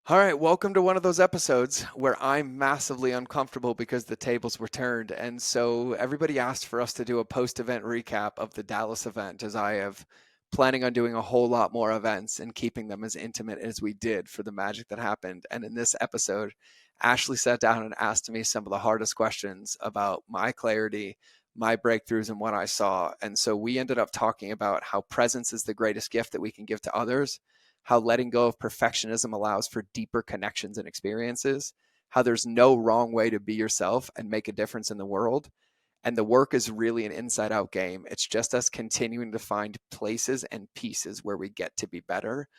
All right, welcome to one of those episodes where I'm massively uncomfortable because the tables were turned. And so everybody asked for us to do a post-event recap of the Dallas event, as I have planning on doing a whole lot more events and keeping them as intimate as we did for the magic that happened. And in this episode, Ashley sat down and asked me some of the hardest questions about my clarity, my breakthroughs, and what I saw. And so we ended up talking about how presence is the greatest gift that we can give to others, how letting go of perfectionism allows for deeper connections and experiences, how there's no wrong way to be yourself and make a difference in the world. And the work is really an inside out game. It's just us continuing to find places and pieces where we get to be better,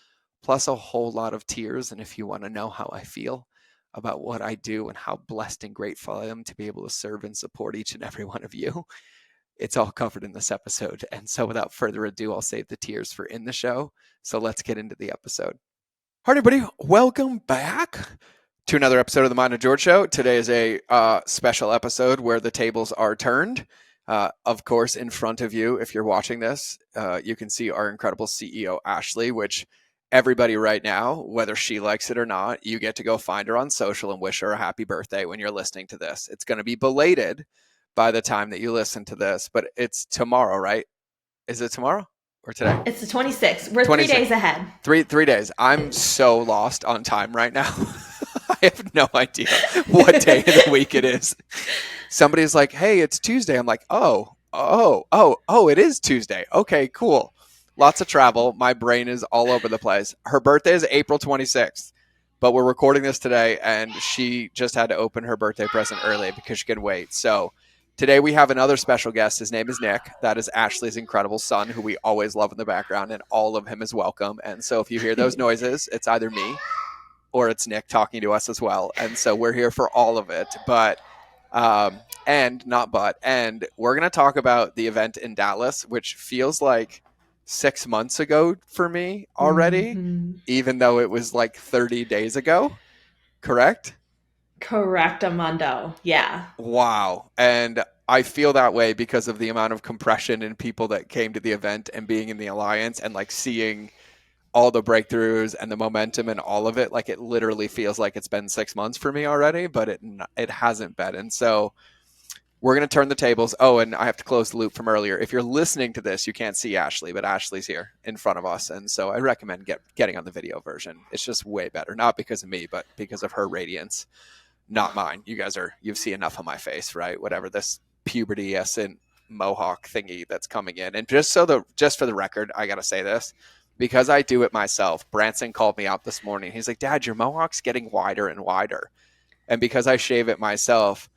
plus a whole lot of tears. And if you want to know how I feel about what I do and how blessed and grateful I am to be able to serve and support each and every one of you, it's all covered in this episode. And so without further ado, I'll save the tears for in the show. So let's get into the episode. All right, everybody, welcome back to another episode of the Mind of George Show. Today is a special episode where the tables are turned. Of course, in front of you, if you're watching this, you can see our incredible CEO, Ashley, which everybody right now, whether she likes it or not, you get to go find her on social and wish her a happy birthday when you're listening to this. It's going to be belated by the time that you listen to this, but it's tomorrow, right? Is it tomorrow or today? It's the 26th. We're 26. 3 days ahead. Three days. I'm so lost on time right now. I have no idea what day of the week it is. Somebody's like, "Hey, it's Tuesday." I'm like, "Oh, it is Tuesday. Okay, cool." Lots of travel. My brain is all over the place. Her birthday is April 26th, but we're recording this today, and she just had to open her birthday present early because she could wait. So today we have another special guest. His name is Nick. That is Ashley's incredible son, who we always love in the background, and all of him is welcome. And so if you hear those noises, it's either me or it's Nick talking to us as well. And so we're here for all of it. And we're going to talk about the event in Dallas, which feels like 6 months ago for me already, Mm-hmm. even though it was like 30 days ago. Correct? Correct, Amundo. Yeah. Wow. And I feel that way because of the amount of compression and people that came to the event and being in the alliance and like seeing all the breakthroughs and the momentum and all of it. Like it literally feels like it's been 6 months for me already, but it hasn't been. And so we're going to turn the tables. Oh, and I have to close the loop from earlier. If you're listening to this, you can't see Ashley, but Ashley's here in front of us. And so I recommend getting on the video version. It's just way better, not because of me, but because of her radiance, not mine. You've seen enough of my face, right? Whatever this puberty-escent mohawk thingy that's coming in. And just for the record, I got to say this, because I do it myself. Branson called me out this morning. He's like, "Dad, your mohawk's getting wider and wider." And because I shave it myself,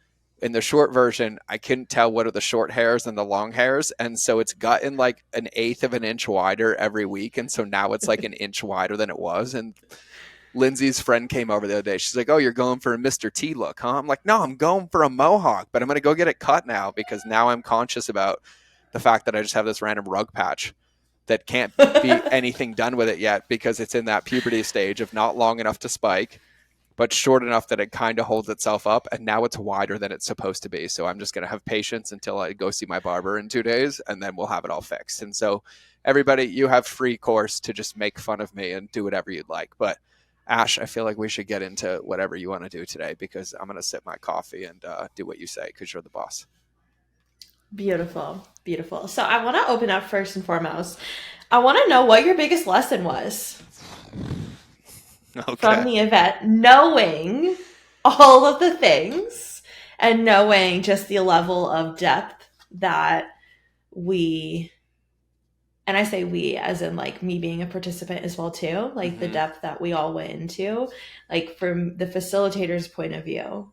in the short version, I couldn't tell what are the short hairs and the long hairs. And so it's gotten like an eighth of an inch wider every week. And so now it's like an inch wider than it was. And Lindsay's friend came over the other day. She's like, "Oh, you're going for a Mr. T look, huh?" I'm like, "No, I'm going for a mohawk, but I'm going to go get it cut now because now I'm conscious about the fact that I just have this random rug patch that can't be anything done with it yet because it's in that puberty stage of not long enough to spike, but short enough that it kind of holds itself up. And now it's wider than it's supposed to be. So I'm just going to have patience until I go see my barber in 2 days, and then we'll have it all fixed." And so everybody, you have free course to just make fun of me and do whatever you'd like. But Ash, I feel like we should get into whatever you want to do today because I'm going to sip my coffee and do what you say because you're the boss. Beautiful. Beautiful. So I want to open up first and foremost. I want to know what your biggest lesson was from Okay. the event, knowing all of the things and knowing just the level of depth that we, and I say we as in like me being a participant as well too, like the Mm-hmm. depth that we all went into, like from the facilitator's point of view.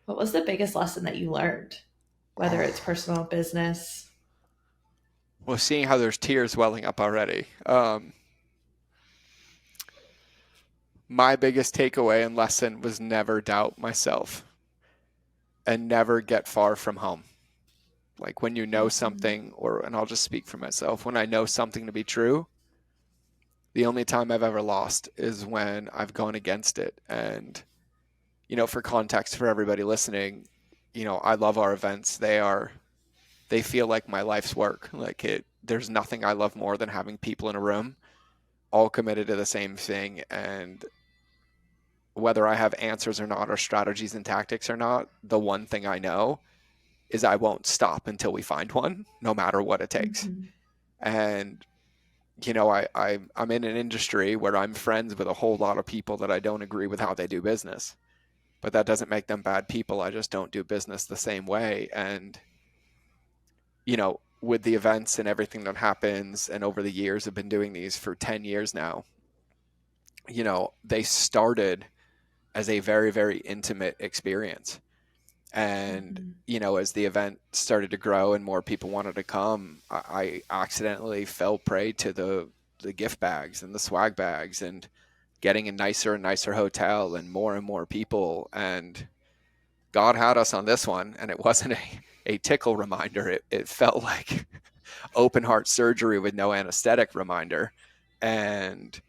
What was the biggest lesson that you learned? Whether it's Oh, personal, business. well, seeing how there's tears welling up already. My biggest takeaway and lesson was never doubt myself and never get far from home. Like when you know Mhm. something, and I'll just speak for myself, when I know something to be true, the only time I've ever lost is when I've gone against it. And, for context for everybody listening, I love our events. They feel like my life's work. There's nothing I love more than having people in a room all committed to the same thing and whether I have answers or not, or strategies and tactics or not, the one thing I know is I won't stop until we find one, no matter what it takes. Mhm. And I'm in an industry where I'm friends with a whole lot of people that I don't agree with how they do business, but that doesn't make them bad people. I just don't do business the same way. And with the events and everything that happens, and over the years, I've been doing these for 10 years now. They started as a very, very intimate experience. And, Mhm. as the event started to grow and more people wanted to come, I accidentally fell prey to the gift bags and the swag bags and getting a nicer and nicer hotel and more people. And God had us on this one, and it wasn't a tickle reminder. It felt like open heart surgery with no anesthetic reminder. And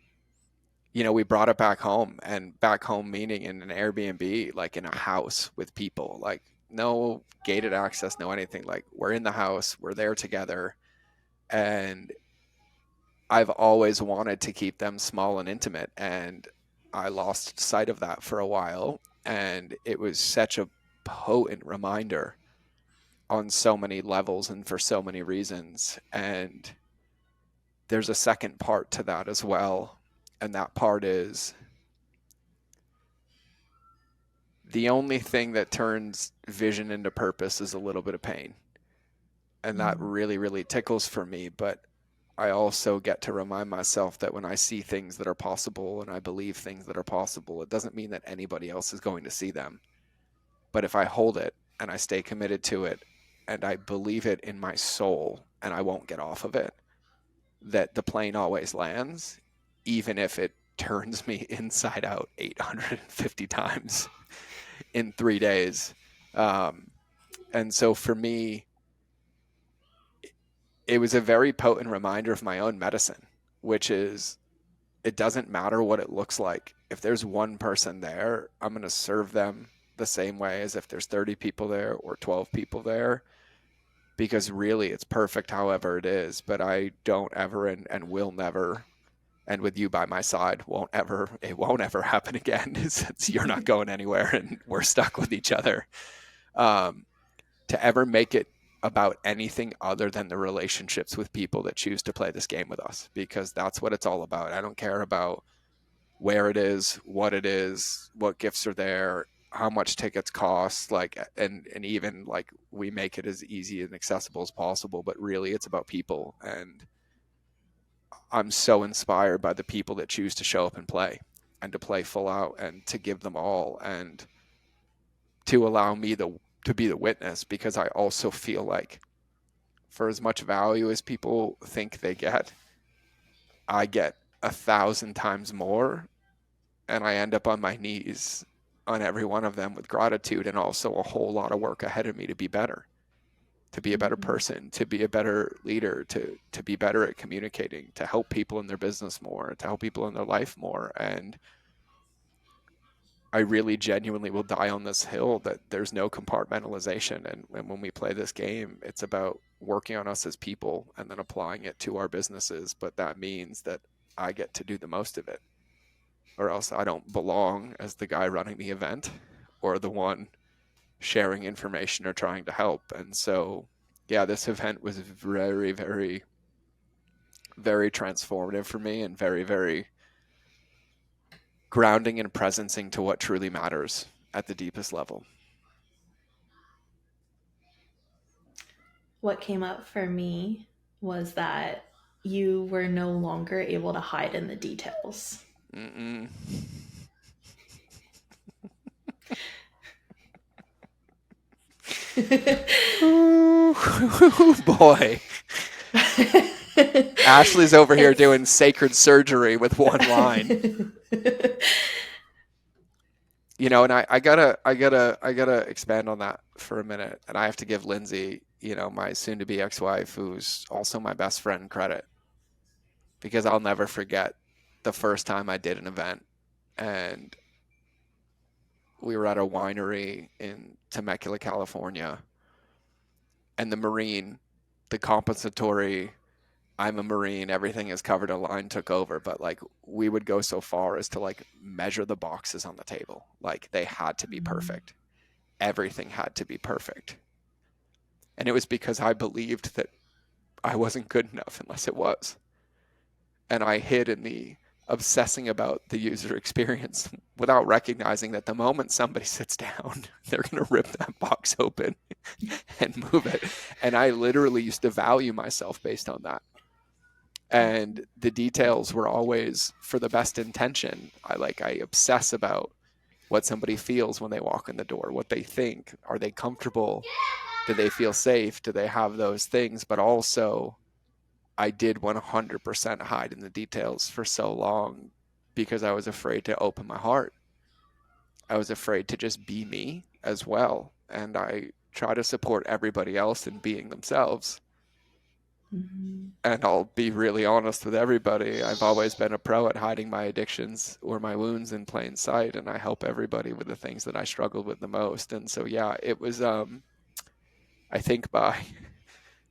we brought it back home, and back home meaning in an Airbnb, like in a house with people, like no gated access, no anything. Like we're in the house, we're there together. And I've always wanted to keep them small and intimate. And I lost sight of that for a while. And it was such a potent reminder on so many levels and for so many reasons. And there's a second part to that as well. And that part is the only thing that turns vision into purpose is a little bit of pain. And that Mhm. really, really tickles for me. But I also get to remind myself that when I see things that are possible and I believe things that are possible, it doesn't mean that anybody else is going to see them. But if I hold it and I stay committed to it and I believe it in my soul and I won't get off of it, that the plane always lands, even if it turns me inside out 850 times in 3 days. Um, and so for me, it was a very potent reminder of my own medicine, which is it doesn't matter what it looks like. If there's one person there, I'm going to serve them the same way as if there's 30 people there or 12 people there, because really it's perfect however it is. But I don't ever and will never, and with you by my side, it won't ever happen again since you're not going anywhere and we're stuck with each other. Um, to ever make it about anything other than the relationships with people that choose to play this game with us, because that's what it's all about. I don't care about where it is, what gifts are there, how much tickets cost, like, and even like we make it as easy and accessible as possible, but really it's about people. And I'm so inspired by the people that choose to show up and play, and to play full out and to give them all, and to allow me to be the witness, because I also feel like for as much value as people think they get, I get 1,000 times more, and I end up on my knees on every one of them with gratitude, and also a whole lot of work ahead of me to be better, to be a better Mhm. person, to be a better leader, to be better at communicating, to help people in their business more, to help people in their life more. And I really genuinely will die on this hill that there's no compartmentalization. And when we play this game, it's about working on us as people and then applying it to our businesses. But that means that I get to do the most of it, or else I don't belong as the guy running the event or the one sharing information or trying to help. And so, yeah, this event was very, very, very transformative for me, and very, very grounding and presencing to what truly matters at the deepest level. What came up for me was that you were no longer able to hide in the details. Mm-mm. Ooh, boy. Ashley's over here It's doing sacred surgery with one line. And I gotta expand on that for a minute. And I have to give Lindsay, my soon to be ex-wife, who's also my best friend, credit, because I'll never forget the first time I did an event. And we were at a winery in Temecula, California, and the compensatory I'm a Marine, everything is covered, a line took over, but like we would go so far as to like measure the boxes on the table. Like they had to be Mm-hmm. perfect. Everything had to be perfect. And it was because I believed that I wasn't good enough unless it was. And I hid in the obsessing about the user experience without recognizing that the moment somebody sits down, they're going to rip that box open and move it. And I literally used to value myself based on that. And the details were always for the best intention. I obsess about what somebody feels when they walk in the door, what they think, are they comfortable, do they feel safe, do they have those things. But also I did 100% hide in the details for so long because I was afraid to open my heart. I was afraid to just be me as well. And I try to support everybody else in being themselves. Mm-hmm. And I'll be really honest with everybody. I've always been a pro at hiding my addictions or my wounds in plain sight, and I help everybody with the things that I struggled with the most. And so, yeah, it was, I think by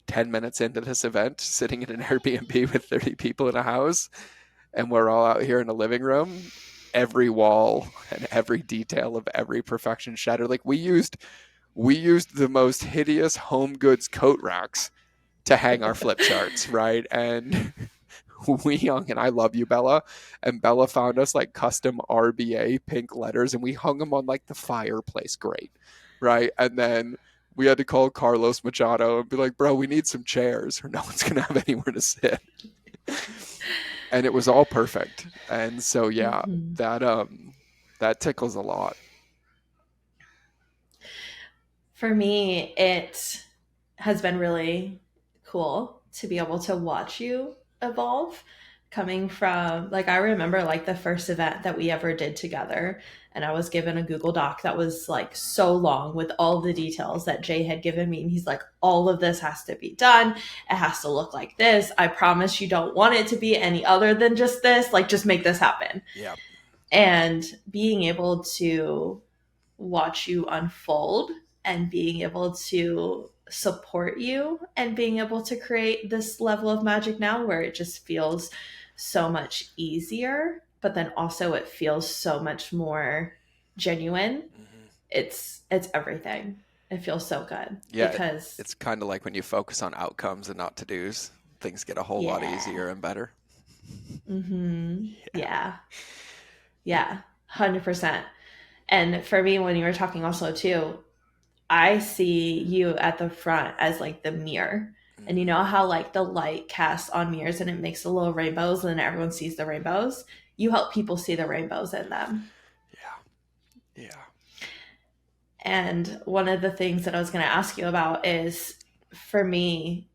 10 minutes into this event, sitting in an Airbnb with 30 people in a house, and we're all out here in a living room, every wall and every detail of every perfection shattered. Like we used the most hideous home goods coat racks to hang our flip charts, right? And we hung, and I love you, Bella. And Bella found us like custom RBA pink letters, and we hung them on like the fireplace grate, right? And then we had to call Carlos Machado and be like, bro, we need some chairs, or no one's gonna have anywhere to sit. And it was all perfect. And so yeah, Mm-hmm. that that tickles a lot. For me, it has been really cool to be able to watch you evolve coming from like I remember like the first event that we ever did together, and I was given a Google Doc that was like so long with all the details that Jay had given me, and he's like, all of this has to be done, it has to look like this, I promise you don't want it to be any other than just this, like just make this happen. Yeah. And being able to watch you unfold and being able to support you and being able to create this level of magic now where it just feels so much easier, but then also it feels so much more genuine. Mm-hmm. It's everything. It feels so good Yeah, because it's kind of like when you focus on outcomes and not to-dos, things get a whole lot yeah. easier and better. Mhm. Yeah. Yeah. Yeah. 100%. And for me when you were talking also too, I see you at the front as like the mirror. And you Mm-hmm. know how like the light casts on mirrors and it makes the little rainbows and then everyone sees the rainbows? You help people see the rainbows in them. Yeah. Yeah. And one of the things that I was going to ask you about is for me,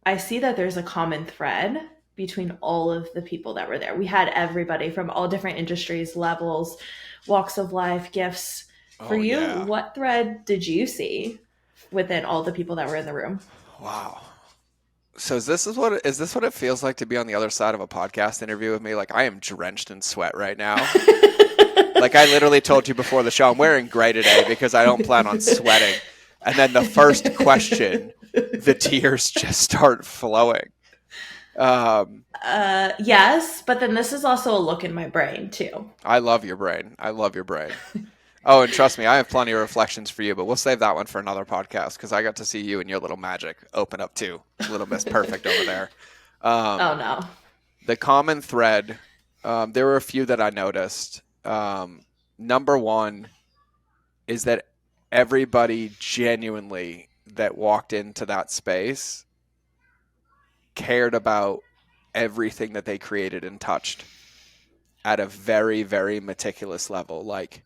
I see that there's a common thread between all of the people that were there. We had everybody from all different industries, levels, walks of life, gifts. For Oh you, yeah. what thread did you see within all the people that were in the room? Wow. So is this what it feels like to be on the other side of a podcast interview with me? Like I am drenched in sweat right now. Like I literally told you before the show, I'm wearing gray today because I don't plan on sweating. And then the first question, the tears just start flowing. Um, Yes, but then this is also a look in my brain too. I love your brain. I love your brain. Oh, and trust me, I have plenty of reflections for you, but we'll save that one for another podcast because I got to see you and your little magic open up too. Little Miss Perfect over there. Oh Um, no. the common thread, there were a few that I noticed. Number one is that everybody genuinely that walked into that space cared about everything that they created and touched at a very, very meticulous level. Like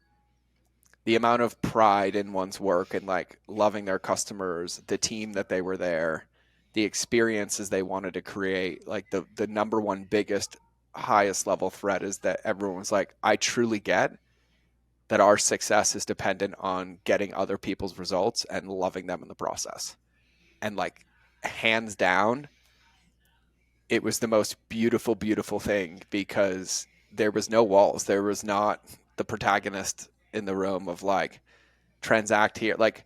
the amount of pride in one's work and like loving their customers, the team that they were there, the experiences they wanted to create. Like the number one biggest, highest level threat is that everyone was like, I truly get that our success is dependent on getting other people's results and loving them in the process. And like hands down, it was the most beautiful, beautiful thing because there was no walls. There was not the protagonist in the room of like transact here. Like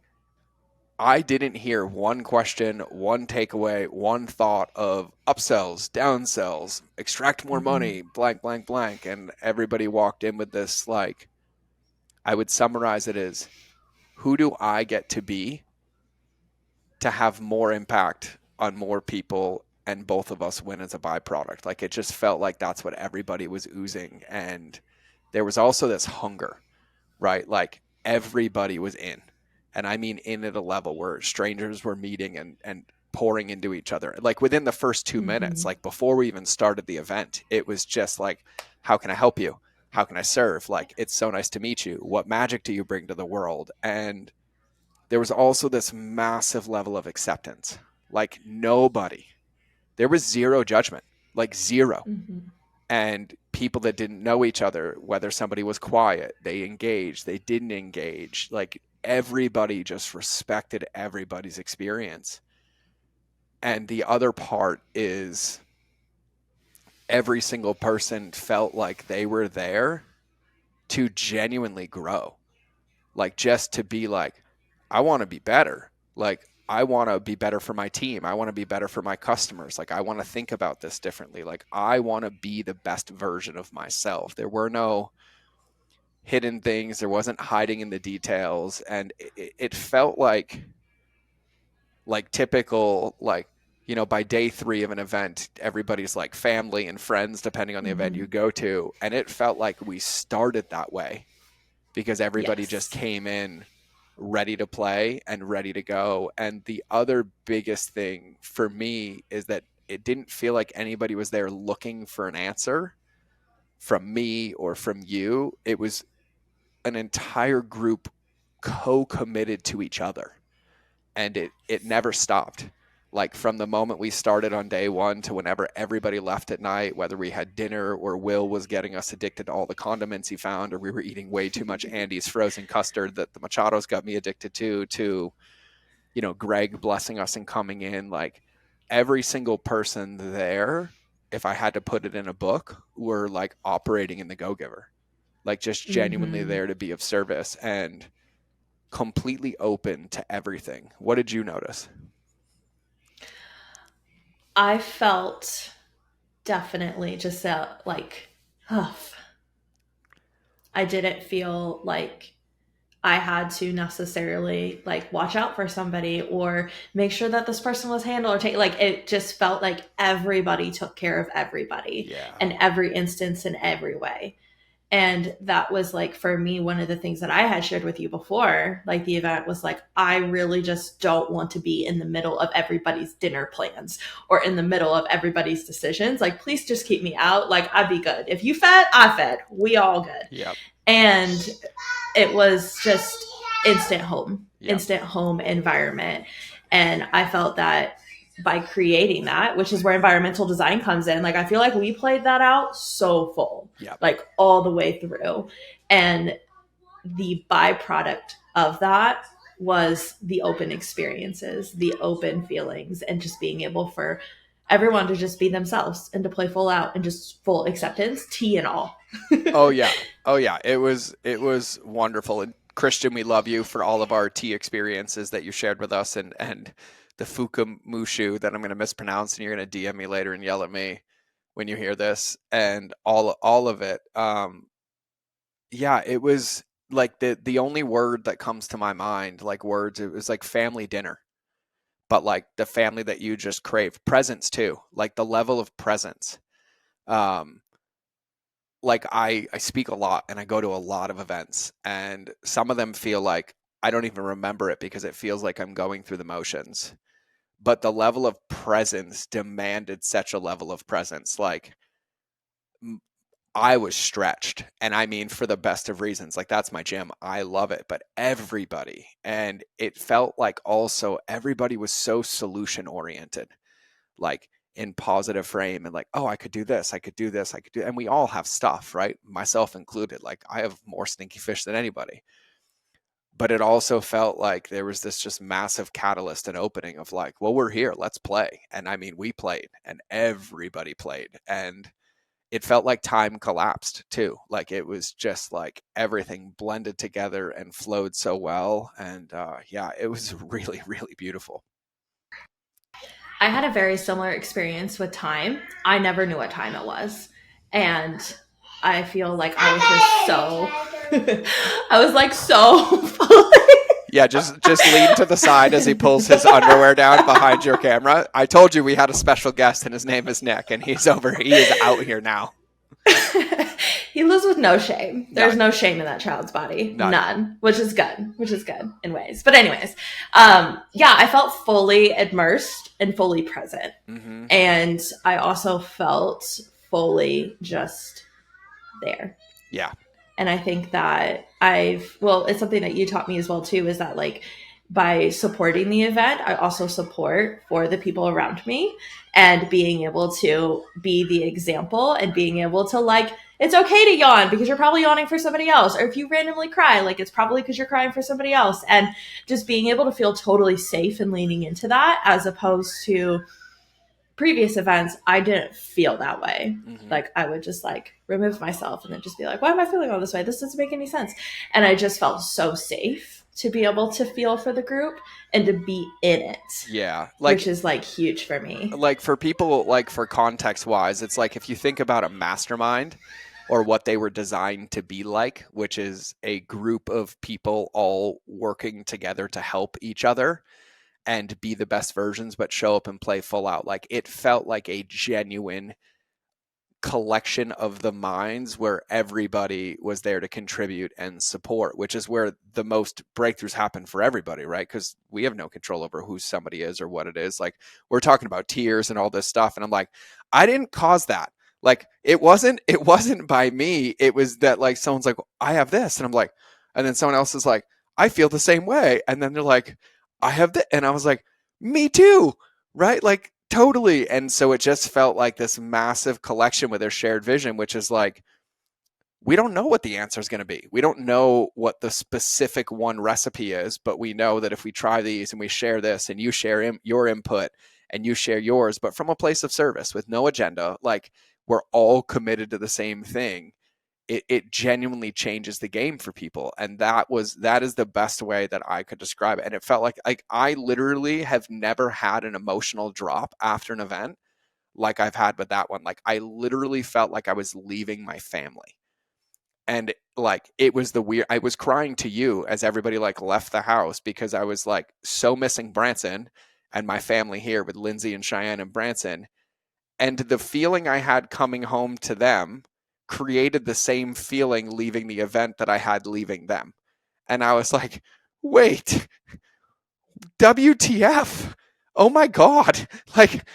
I didn't hear one question, one takeaway, one thought of upsells, downsells, extract more Mm-hmm. money, blank, blank, blank. And everybody walked in with this, like, I would summarize it as, who do I get to be to have more impact on more people and both of us win as a byproduct? Like, it just felt like that's what everybody was oozing. And there was also this hunger, right? Like, everybody was in. And I mean in at a level where strangers were meeting and pouring into each other. Like within the first 2 minutes, Mm-hmm. like before we even started the event, it was just like, how can I help you? How can I serve? Like, it's so nice to meet you. What magic do you bring to the world? And there was also this massive level of acceptance. Like, nobody, there was zero judgment, like zero. Mm-hmm. And people that didn't know each other, whether somebody was quiet, they engaged, they didn't engage, like everybody just respected everybody's experience. And the other part is, every single person felt like they were there to genuinely grow, like just to be like, I want to be better. Like, I want to be better for my team. I want to be better for my customers. Like, I want to think about this differently. Like, I want to be the best version of myself. There were no hidden things. There wasn't hiding in the details. And it felt like typical, like, by day 3 of an event, everybody's like family and friends, depending on the event you Mm-hmm. go to. And it felt like we started that way because everybody just Yes. came in ready to play and ready to go. And the other biggest thing for me is that it didn't feel like anybody was there looking for an answer from me or from you. It was an entire group co-committed to each other, and it never stopped. Like, from the moment we started on day 1 to whenever everybody left at night, whether we had dinner or Will was getting us addicted to all the condiments he found, or we were eating way too much Andy's frozen custard that the Machados got me addicted to Greg blessing us and coming in, like every single person there, if I had to put it in a book, were like operating in the Go-Giver, like just genuinely Mm-hmm. there to be of service and completely open to everything. What did you notice? I felt definitely just like, huff. I didn't feel like I had to necessarily like watch out for somebody or make sure that this person was handled or take, like, it just felt like everybody took care of everybody Yeah. in every instance in every way. And that was like, for me, one of the things that I had shared with you before, like the event was like, I really just don't want to be in the middle of everybody's dinner plans or in the middle of everybody's decisions. Like, please just keep me out. Like, I'd be good. If you fed, I fed. We all good. Yep. And it was just Yep. instant home environment. And I felt that by creating that, which is where environmental design comes in, like I feel like we played that out so full, Yep. like all the way through. And the byproduct of that was the open experiences, the open feelings, and just being able for everyone to just be themselves and to play full out and just full acceptance, tea and all. Oh yeah. Oh yeah. It was wonderful. And Christian, we love you for all of our tea experiences that you shared with us, and the fukamushu that I'm going to mispronounce, and you're going to DM me later and yell at me when you hear this, and all of it. Yeah, it was like the only word that comes to my mind, like words, it was like family dinner, but like the family that you just crave. Presence too, like the level of presence. Um, like I speak a lot and I go to a lot of events, and some of them feel like I don't even remember it because it feels like I'm going through the motions. But the level of presence demanded such a level of presence. Like, I was stretched, and I mean for the best of reasons. Like, that's my gym. I love it, but everybody, and it felt like also everybody was so solution oriented, like in positive frame, and like, oh, I could do this, I could do this, I could do, and we all have stuff, right? Myself included. Like, I have more stinky fish than anybody. But it also felt like there was this just massive catalyst and opening of like, well, we're here, let's play. And I mean, we played and everybody played. And it felt like time collapsed too. Like it was just like everything blended together and flowed so well. And yeah, it was really, really beautiful. I had a very similar experience with time. I never knew what time it was. And I feel like I was just so I was like so Yeah, just lean to the side as he pulls his underwear down behind your camera. I told you we had a special guest, and his name is Nick, and he's over. He is out here now. he lives with no shame. There's None, no shame in that child's body. none. None, which is good in ways. But anyways, yeah, I felt fully immersed and fully present. Hmm. And I also felt fully just there. Yeah, And I think that it's something that you taught me as well too, is that like by supporting the event, I also support for the people around me and being able to be the example and being able to like, it's okay to yawn because you're probably yawning for somebody else. Or if you randomly cry, like it's probably because you're crying for somebody else. And just being able to feel totally safe and leaning into that as opposed to previous events, I didn't feel that way. hmm Like I would just like remove myself and then just be like, why am I feeling all this way? This doesn't make any sense. And I just felt so safe to be able to feel for the group and to be in it, yeah. which is like huge for me. Like for people, like for context wise, it's like if you think about a mastermind or what they were designed to be like, which is a group of people all working together to help each other and be the best versions, but show up and play full out. Like it felt like a genuine collection of the minds where everybody was there to contribute and support, which is where the most breakthroughs happen for everybody, right? Because we have no control over who somebody is or what it is. Like we're talking about tears and all this stuff, and I'm like, I didn't cause that. Like it wasn't by me. It was that like someone's like, I have this, and I'm like, and then someone else is like, I feel the same way, and then they're like, I have that, and I was like, me too, right? Like totally. And so it just felt like this massive collection with their shared vision, which is like, we don't know what the answer is going to be. We don't know what the specific one recipe is, but we know that if we try these and we share this and you share your input and you share yours, but from a place of service with no agenda, like we're all committed to the same thing. It genuinely changes the game for people, and that is the best way that I could describe it. And it felt like I literally have never had an emotional drop after an event like I've had with that one. Like I literally felt like I was leaving my family, and like it was the weird, I was crying to you as everybody like left the house because I was like so missing Branson and my family here with Lindsay and Cheyenne and Branson. And the feeling I had coming home to them created the same feeling leaving the event that I had leaving them. And I was like, wait, WTF? Oh my God. Like,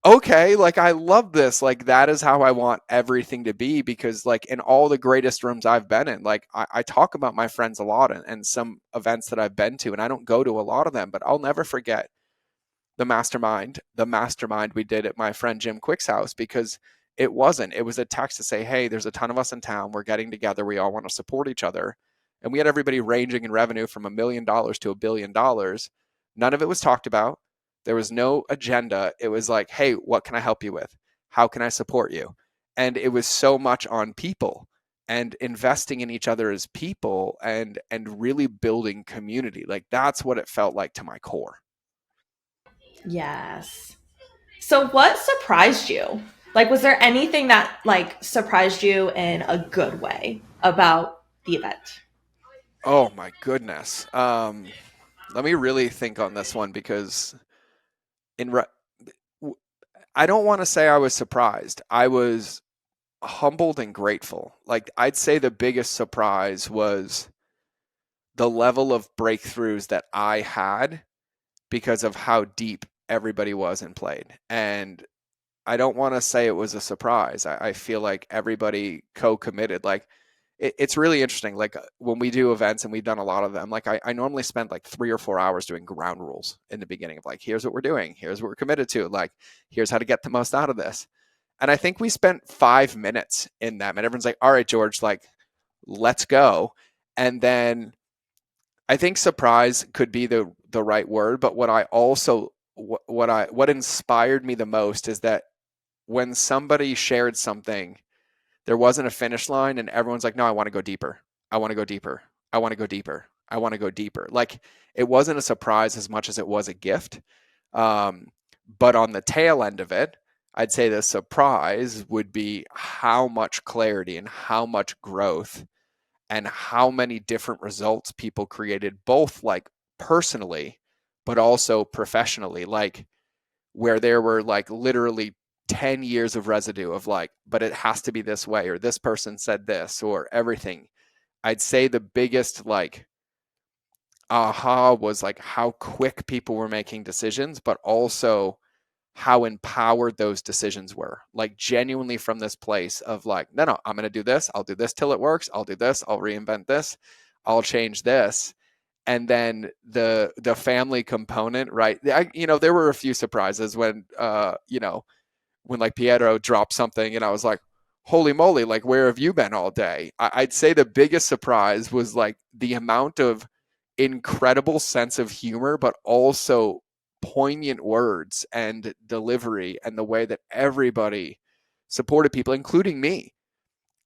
okay, like I love this. Like, that is how I want everything to be, because, like, in all the greatest rooms I've been in, like, I talk about my friends a lot, and some events that I've been to, and I don't go to a lot of them, but I'll never forget the mastermind we did at my friend Jim Quick's house, because it was a text to say, hey, there's a ton of us in town, we're getting together, we all want to support each other. And we had everybody ranging in revenue from $1 million to $1 billion. None of it was talked about. There was no agenda. It was like, hey, what can I help you with? How can I support you? And it was so much on people and investing in each other as people, and really building community. Like that's what it felt like to my core. Yes. So what surprised you? Like was there anything that like surprised you in a good way about the event? Oh my goodness. Let me really think on this one, because in re- I don't want to say I was surprised. I was humbled and grateful. Like I'd say the biggest surprise was the level of breakthroughs that I had because of how deep everybody was and played. And I don't want to say it was a surprise. I feel like everybody co-committed. Like it's really interesting. Like when we do events, and we've done a lot of them, like I normally spend like 3 or 4 hours doing ground rules in the beginning of like, here's what we're doing. Here's what we're committed to. Like, here's how to get the most out of this. And I think we spent 5 minutes in them, and everyone's like, all right, George, like, let's go. And then I think surprise could be the right word. But what I also, what inspired me the most is that when somebody shared something there wasn't a finish line, and everyone's like, no, I want to go deeper. I want to go deeper. I want to go deeper. I want to go deeper. Like, it wasn't a surprise as much as it was a gift. Um, but on the tail end of it, I'd say the surprise would be how much clarity and how much growth and how many different results people created, both like personally, but also professionally. Like, where there were like literally 10 years of residue of like, but it has to be this way, or this person said this, or everything. I'd say the biggest like aha was like how quick people were making decisions, but also how empowered those decisions were. Like, genuinely from this place of like, no, no, I'm going to do this. I'll do this till it works. I'll do this. I'll reinvent this. I'll change this. And then the family component, right? There were a few surprises when when like Pietro dropped something and I was like, holy moly, like, where have you been all day? I'd say the biggest surprise was like the amount of incredible sense of humor, but also poignant words and delivery, and the way that everybody supported people, including me.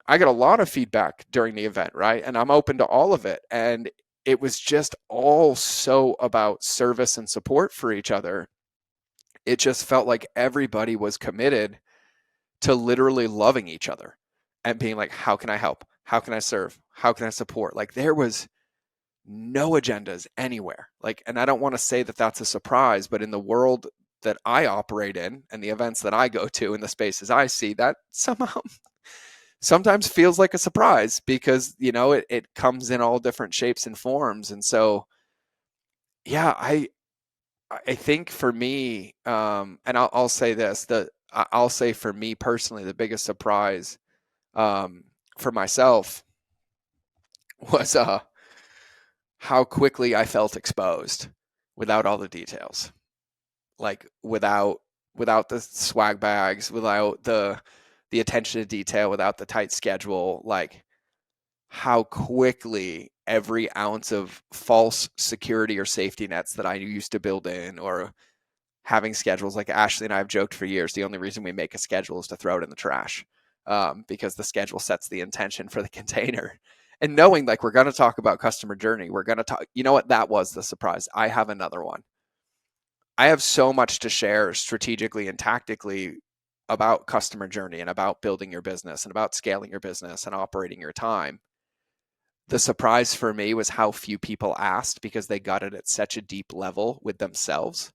I got a lot of feedback during the event, right? And I'm open to all of it. And it was just all so about service and support for each other. It just felt like everybody was committed to literally loving each other and being like, how can I help? How can I serve? How can I support? Like, there was no agendas anywhere. Like, and I don't want to say that that's a surprise, but in the world that I operate in and the events that I go to and the spaces I see, that somehow sometimes feels like a surprise because, it comes in all different shapes and forms. And so, yeah, I think for me, and I'll say this, I'll say for me personally, the biggest surprise for myself was how quickly I felt exposed without all the details, like without the swag bags, without the attention to detail, without the tight schedule, like how quickly every ounce of false security or safety nets that I used to build in, or having schedules, like Ashley and I have joked for years, the only reason we make a schedule is to throw it in the trash, because the schedule sets the intention for the container. And knowing like we're going to talk about customer journey, we're going to talk, you know what, that was the surprise. I have another one. I have so much to share strategically and tactically about customer journey and about building your business and about scaling your business and operating your time. The surprise for me was how few people asked, because they got it at such a deep level with themselves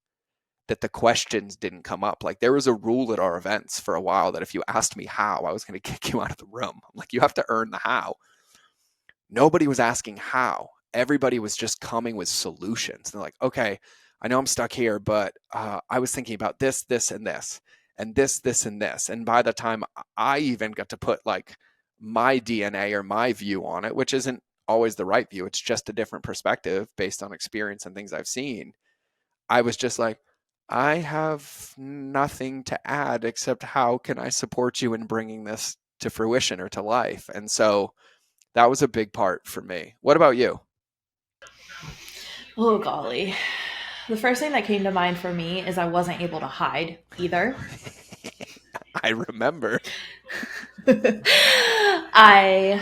that the questions didn't come up. Like, there was a rule at our events for a while that if you asked me how, I was going to kick you out of the room. I'm like, you have to earn the how. Nobody was asking how. Everybody was just coming with solutions. They're like, okay, I know I'm stuck here, but I was thinking about this, this, and this, and this, and this. And by the time I even got to put like my DNA or my view on it, which isn't always the right view, it's just a different perspective based on experience and things I've seen, I was just like, I have nothing to add except how can I support you in bringing this to fruition or to life? And so that was a big part for me. What about you? Oh, golly. The first thing that came to mind for me is I wasn't able to hide either. I remember. I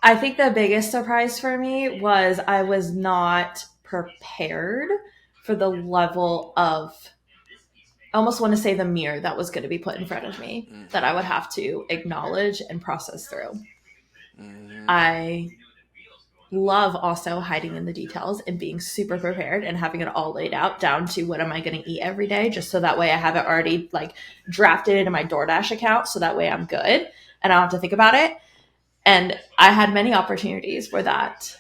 I think the biggest surprise for me was I was not prepared for the level of, I almost want to say, the mirror that was going to be put in front of me that I would Mm-hmm. have to acknowledge and process through. Mm-hmm. I love also hiding in the details and being super prepared and having it all laid out down to what am I going to eat every day, just so that way I have it already like drafted into my DoorDash account, so that way I'm good and I don't have to think about it. And I had many opportunities where that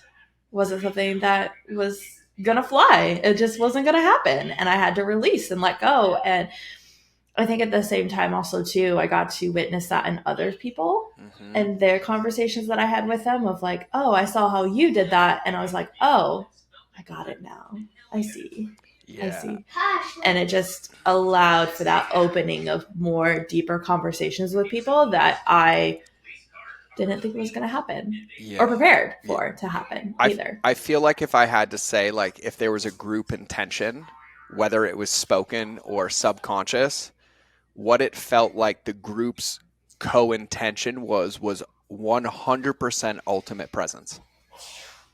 wasn't something that was gonna fly. It just wasn't gonna happen. And I had to release and let go. And I think at the same time also too, I got to witness that in other people Mm-hmm. and their conversations that I had with them of like, oh, I saw how you did that. And I was like, oh, I got it now. I see. I Yeah. see. And it just allowed for that opening of more deeper conversations with people that I didn't think it was going to happen or Yeah. prepared Yeah. for it to happen I, either. I feel like if I had to say, like, if there was a group intention, whether it was spoken or subconscious, what it felt like the group's co-intention was 100% ultimate presence.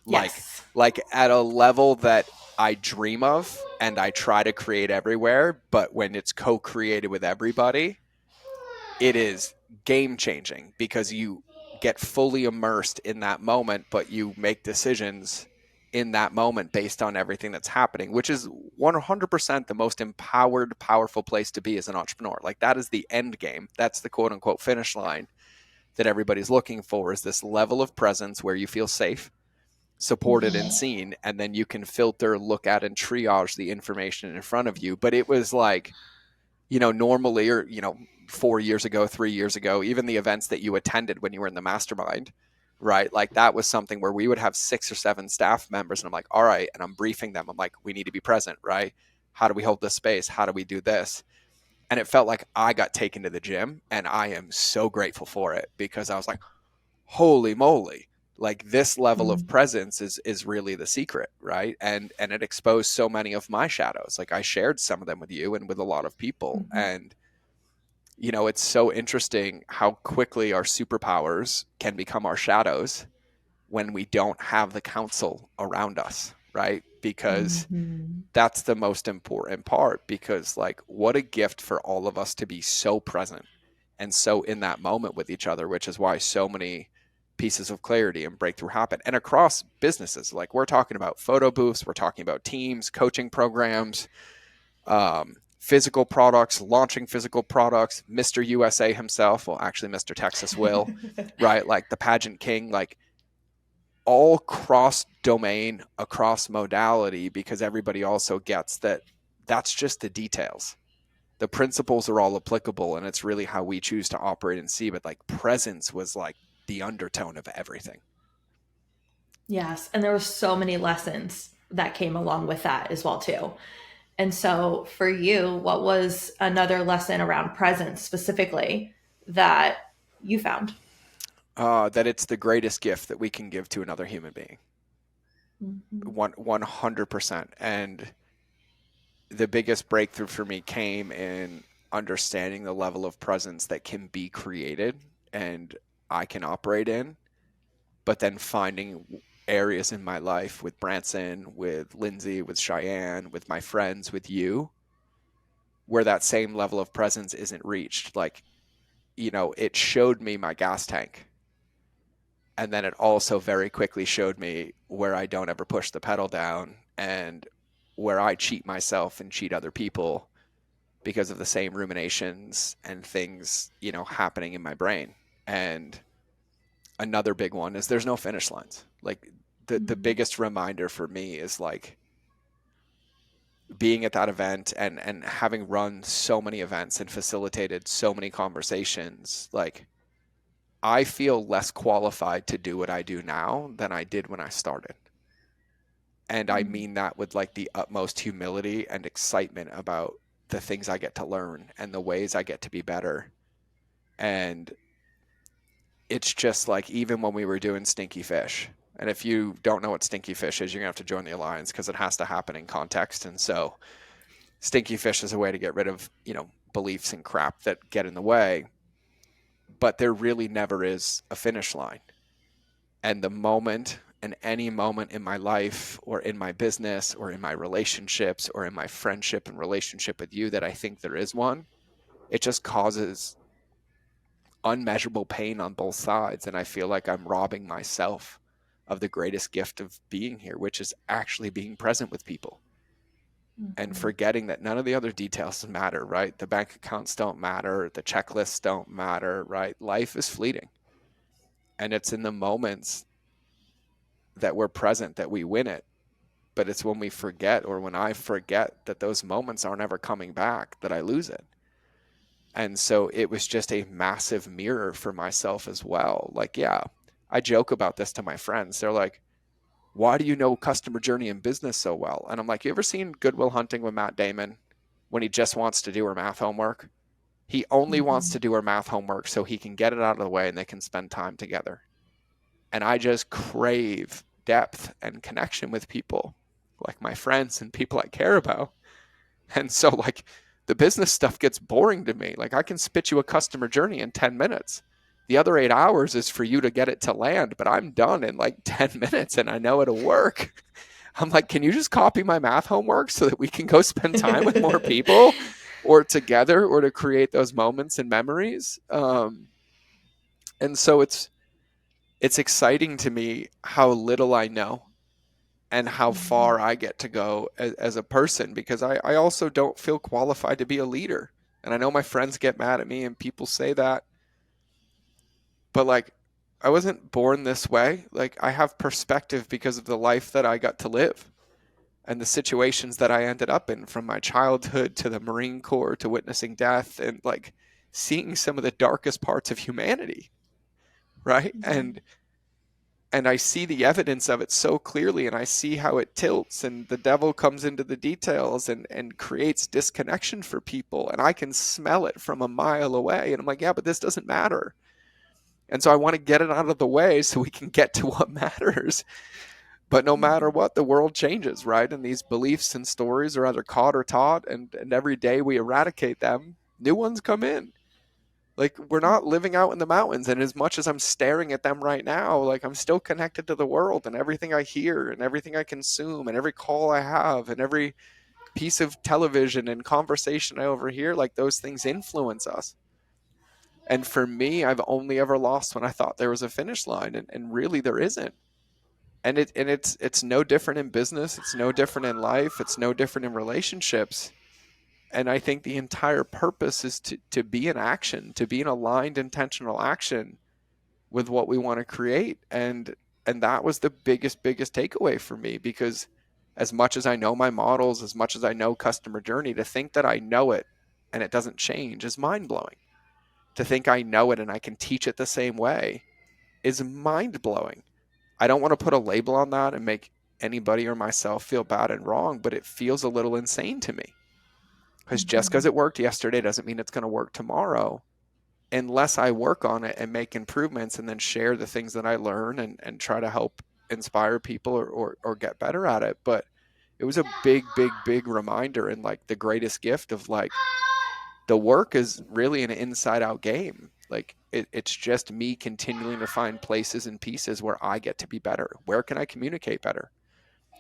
Like Yes. like at a level that I dream of and I try to create everywhere, but when it's co-created with everybody, it is game changing because you get fully immersed in that moment, but you make decisions in that moment based on everything that's happening, which is 100% the most empowered, powerful place to be as an entrepreneur. Like that is the end game. That's the quote unquote finish line that everybody's looking for, is this level of presence where you feel safe, supported, and seen, and then you can filter, look at, and triage the information in front of you. But it was like, normally, or, 4 years ago, 3 years ago, even the events that you attended when you were in the mastermind, right? Like that was something where we would have 6 or 7 staff members, and I'm like, all right, and I'm briefing them. I'm like, we need to be present, right? How do we hold this space? How do we do this? And it felt like I got taken to the gym, and I am so grateful for it because I was like, holy moly, like this level of Mm-hmm. presence is really the secret, right? And it exposed so many of my shadows. Like I shared some of them with you and with a lot of people. Mm-hmm. And it's so interesting how quickly our superpowers can become our shadows when we don't have the counsel around us, right? Because Mm-hmm. that's the most important part, because like what a gift for all of us to be so present and so in that moment with each other, which is why so many pieces of clarity and breakthrough happen. And across businesses, like we're talking about photo booths, we're talking about teams, coaching programs, physical products, launching physical products, Mr. USA himself, well, actually Mr. Texas will, right? Like the pageant king, like all cross domain, across modality, because everybody also gets that that's just the details. The principles are all applicable, and it's really how we choose to operate and see. But like presence was like the undertone of everything. Yes, and there were so many lessons that came along with that as well too. And so for you, what was another lesson around presence specifically that you found? That it's the greatest gift that we can give to another human being. Mm-hmm. 100%. And the biggest breakthrough for me came in understanding the level of presence that can be created and I can operate in, but then finding areas in my life with Branson, with Lindsay, with Cheyenne, with my friends, with you, where that same level of presence isn't reached. Like, it showed me my gas tank. And then it also very quickly showed me where I don't ever push the pedal down and where I cheat myself and cheat other people because of the same ruminations and things, happening in my brain. And another big one is there's no finish lines. Like the Mm-hmm. biggest reminder for me is like being at that event and having run so many events and facilitated so many conversations. Like I feel less qualified to do what I do now than I did when I started. And I mean that with like the utmost humility and excitement about the things I get to learn and the ways I get to be better. And it's just like even when we were doing Stinky Fish, and if you don't know what Stinky Fish is, you're gonna have to join the alliance because it has to happen in context. And so Stinky Fish is a way to get rid of, beliefs and crap that get in the way, but there really never is a finish line. And the moment and any moment in my life or in my business or in my relationships or in my friendship and relationship with you that I think there is one, it just causes unmeasurable pain on both sides. And I feel like I'm robbing myself of the greatest gift of being here, which is actually being present with people and Mm-hmm. forgetting that none of the other details matter, right? The bank accounts don't matter. The checklists don't matter, right? Life is fleeting. And it's in the moments that we're present that we win it. But it's when we forget, or when I forget that those moments aren't ever coming back, that I lose it. And so it was just a massive mirror for myself as well. Like, yeah, I joke about this to my friends. They're like, why do you know customer journey and business so well? And I'm like, you ever seen Good Will Hunting with Matt Damon when he just wants to do her math homework? He only wants Mm-hmm. to do her math homework so he can get it out of the way and they can spend time together. And I just crave depth and connection with people like my friends and people I care about. And so like the business stuff gets boring to me. Like I can spit you a customer journey in 10 minutes, The other 8 hours is for you to get it to land, but I'm done in like 10 minutes and I know it'll work. I'm like, can you just copy my math homework so that we can go spend time with more people or together or to create those moments and memories? And so it's exciting to me how little I know and how Mhm. far I get to go as a person, because I also don't feel qualified to be a leader. And I know my friends get mad at me and people say that, but like, I wasn't born this way. Like, I have perspective because of the life that I got to live and the situations that I ended up in, from my childhood to the Marine Corps to witnessing death and like seeing some of the darkest parts of humanity, right? Mhm. And I see the evidence of it so clearly, and I see how it tilts and the devil comes into the details and creates disconnection for people, and I can smell it from a mile away, and I'm like, yeah, but this doesn't matter. And so I want to get it out of the way so we can get to what matters. But no matter Mhm. what, the world changes, right? And these beliefs and stories are either caught or taught, and every day we eradicate them, new ones come in. Like, we're not living out in the mountains, and as much as I'm staring at them right now, like, I'm still connected to the world and everything I hear and everything I consume and every call I have and every piece of television and conversation I overhear. Like, those things influence us. And for me, I've only ever lost when I thought there was a finish line, and really there isn't. And it's no different in business, it's no different in life, it's no different in relationships. And I think the entire purpose is to be in action, to be in aligned intentional action with what we want to create. And that was the biggest takeaway for me, because as much as I know my models, as much as I know customer journey, to think that I know it and it doesn't change is mind blowing. To think I know it and I can teach it the same way is mind blowing. I don't want to put a label on that and make anybody or myself feel bad and wrong, but it feels a little insane to me, because just because Mhm. it worked yesterday doesn't mean it's going to work tomorrow, unless I work on it and make improvements and then share the things that I learn and try to help inspire people or get better at it. But it was a big reminder, and like the greatest gift of like, the work is really an inside out game. Like, it's just me continuing to find places and pieces where I get to be better. Where can I communicate better?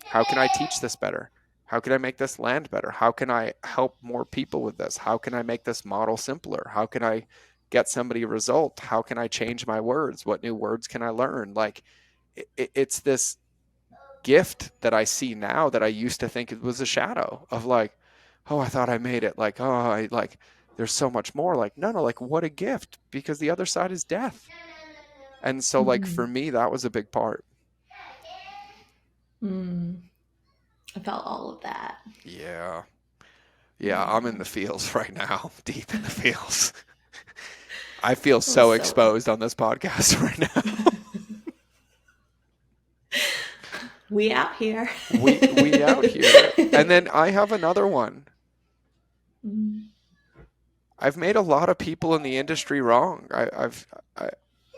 How can I teach this better? How can I make this land better? How can I help more people with this? How can I make this model simpler? How can I get somebody a result? How can I change my words? What new words can I learn? Like, it's this gift that I see now that I used to think it was a shadow of, like, oh, I thought I made it. Like, oh, I like, there's so much more. Like, no, like, what a gift, because the other side is death. And so, like, for Mhm. me, that was a big part. Mm. I felt all of that. Yeah. Yeah, I'm in Yeah. the feels right now, deep in the feels. I feel It was so so. exposed on this podcast right now. We out here. We out here. And then I have another one. Mm. I've made a lot of people in the industry wrong. I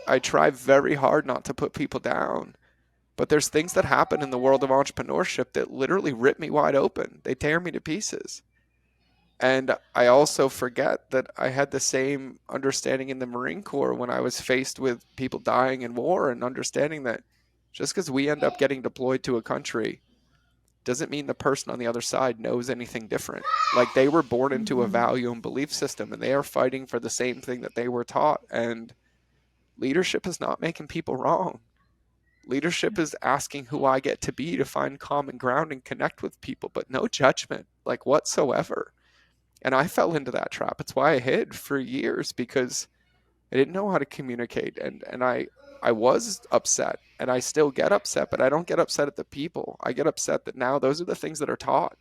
I try very hard not to put people down, but there's things that happen in the world of entrepreneurship that literally rip me wide open. They tear me to pieces. And I also forget that I had the same understanding in the Marine Corps when I was faced with people dying in war, and understanding that just because we end up getting deployed to a country doesn't mean the person on the other side knows anything different. Like, they were born into a Mhm. value and belief system, and they are fighting for the same thing that they were taught. And leadership is not making people wrong. Leadership is asking who I get to be to find common ground and connect with people, but no judgment, like, whatsoever. And I fell into that trap. It's why I hid for years, because I didn't know how to communicate, and I was upset, and I still get upset, but I don't get upset at the people. I get upset that now those are the things that are taught,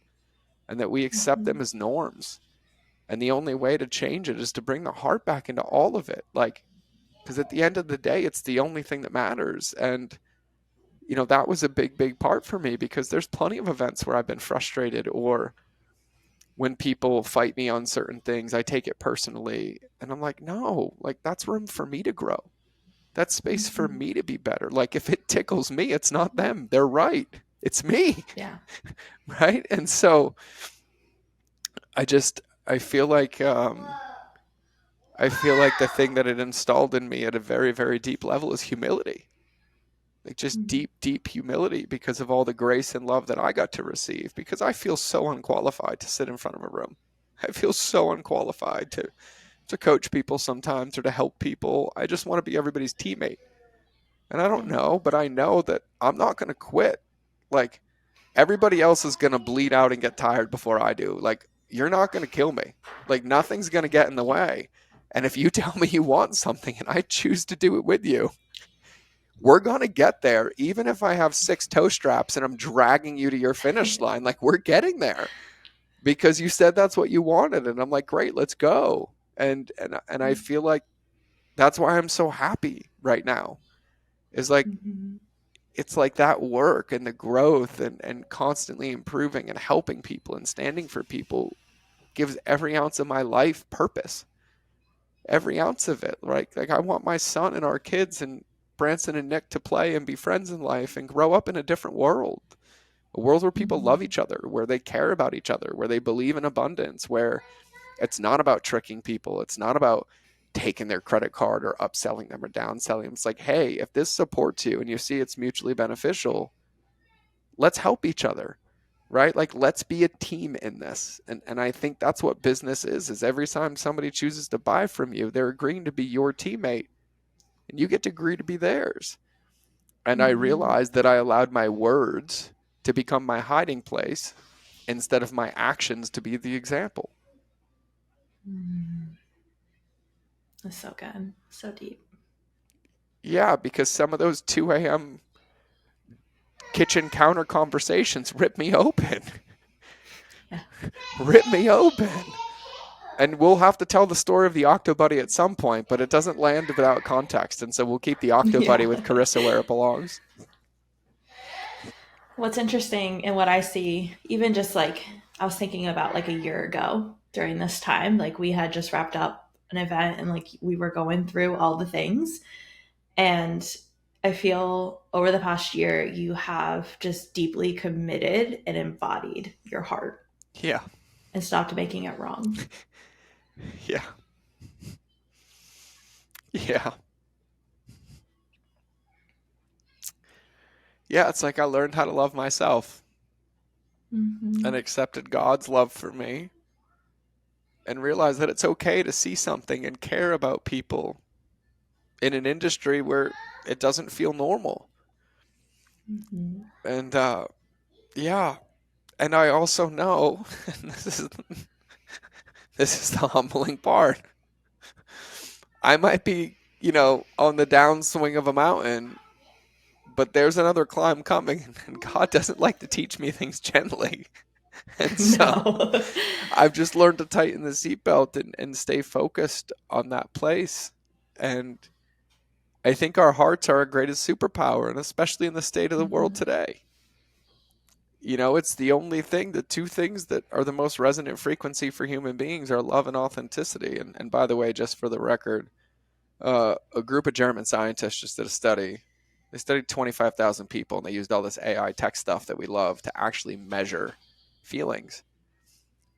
and that we accept them Mhm. as norms. And the only way to change it is to bring the heart back into all of it. Like, because at the end of the day, it's the only thing that matters. And that was a big part for me, because there's plenty of events where I've been frustrated, or when people fight me on certain things, I take it personally. And I'm like, no, like, that's room for me to grow. That's space for Mhm. me to be better. Like, if it tickles me, it's not them. They're right. It's me. Yeah. Right. And so I feel like I feel like the thing that it installed in me at a very, very deep level is humility. Like just Mm-hmm. deep, deep humility because of all the grace and love that I got to receive. Because I feel so unqualified to sit in front of a room. I feel so unqualified to coach people sometimes or to help people. I just want to be everybody's teammate. And I don't Yeah. know, but I know that I'm not going to quit. Like everybody else is going to bleed out and get tired before I do. Like you're not going to kill me. Like nothing's going to get in the way. And if you tell me you want something and I choose to do it with you, we're going to get there. Even if I have 6 toe straps and I'm dragging you to your finish line, like we're getting there because you said that's what you wanted. And I'm like, great, let's go. And I feel like that's why I'm so happy right now is like, Mm-hmm. it's like that work and the growth and constantly improving and helping people and standing for people gives every ounce of my life purpose. Every ounce of it. Right? Like I want my son and our kids and Branson and Nick to play and be friends in life and grow up in a different world. A world where people love Mm-hmm. each other, where they care about each other, where they believe in abundance, where it's not about tricking people. It's not about taking their credit card or upselling them or downselling them. It's like, hey, if this supports you and you see it's mutually beneficial, let's help each other, right? Like let's be a team in this. And I think that's what business is every time somebody chooses to buy from you, they're agreeing to be your teammate and you get to agree to be theirs. And I Mm-hmm. realized that I allowed my words to become my hiding place instead of my actions to be the example. Mm-hmm. That's so good. So deep. Yeah, because some of those 2 a.m. kitchen counter conversations rip me open. Yeah. Rip me open. And we'll have to tell the story of the Octobuddy at some point, but it doesn't land without context. And so we'll keep the Octobuddy Yeah. with Carissa where it belongs. What's interesting and what I see, even just like I was thinking about like a year ago during this time, like we had just wrapped up an event and like we were going through all the things. And I feel over the past year, you have just deeply committed and embodied your heart Yeah. and stopped making it wrong. Yeah. Yeah. Yeah. It's like I learned how to love myself and Mm-hmm. accepted God's love for me and realized that it's okay to see something and care about people in an industry where it doesn't feel normal. Mm-hmm. And yeah. And I also know, and this is the humbling part. I might be, on the downswing of a mountain, but there's another climb coming, and God doesn't like to teach me things gently. And so No. I've just learned to tighten the seatbelt and stay focused on that place. And I think our hearts are our greatest superpower, and especially in the state of the world Mm-hmm. today. It's the only thing, the two things that are the most resonant frequency for human beings are love and authenticity. And by the way, just for the record, a group of German scientists just did a study. They studied 25,000 people and they used all this AI tech stuff that we love to actually measure feelings.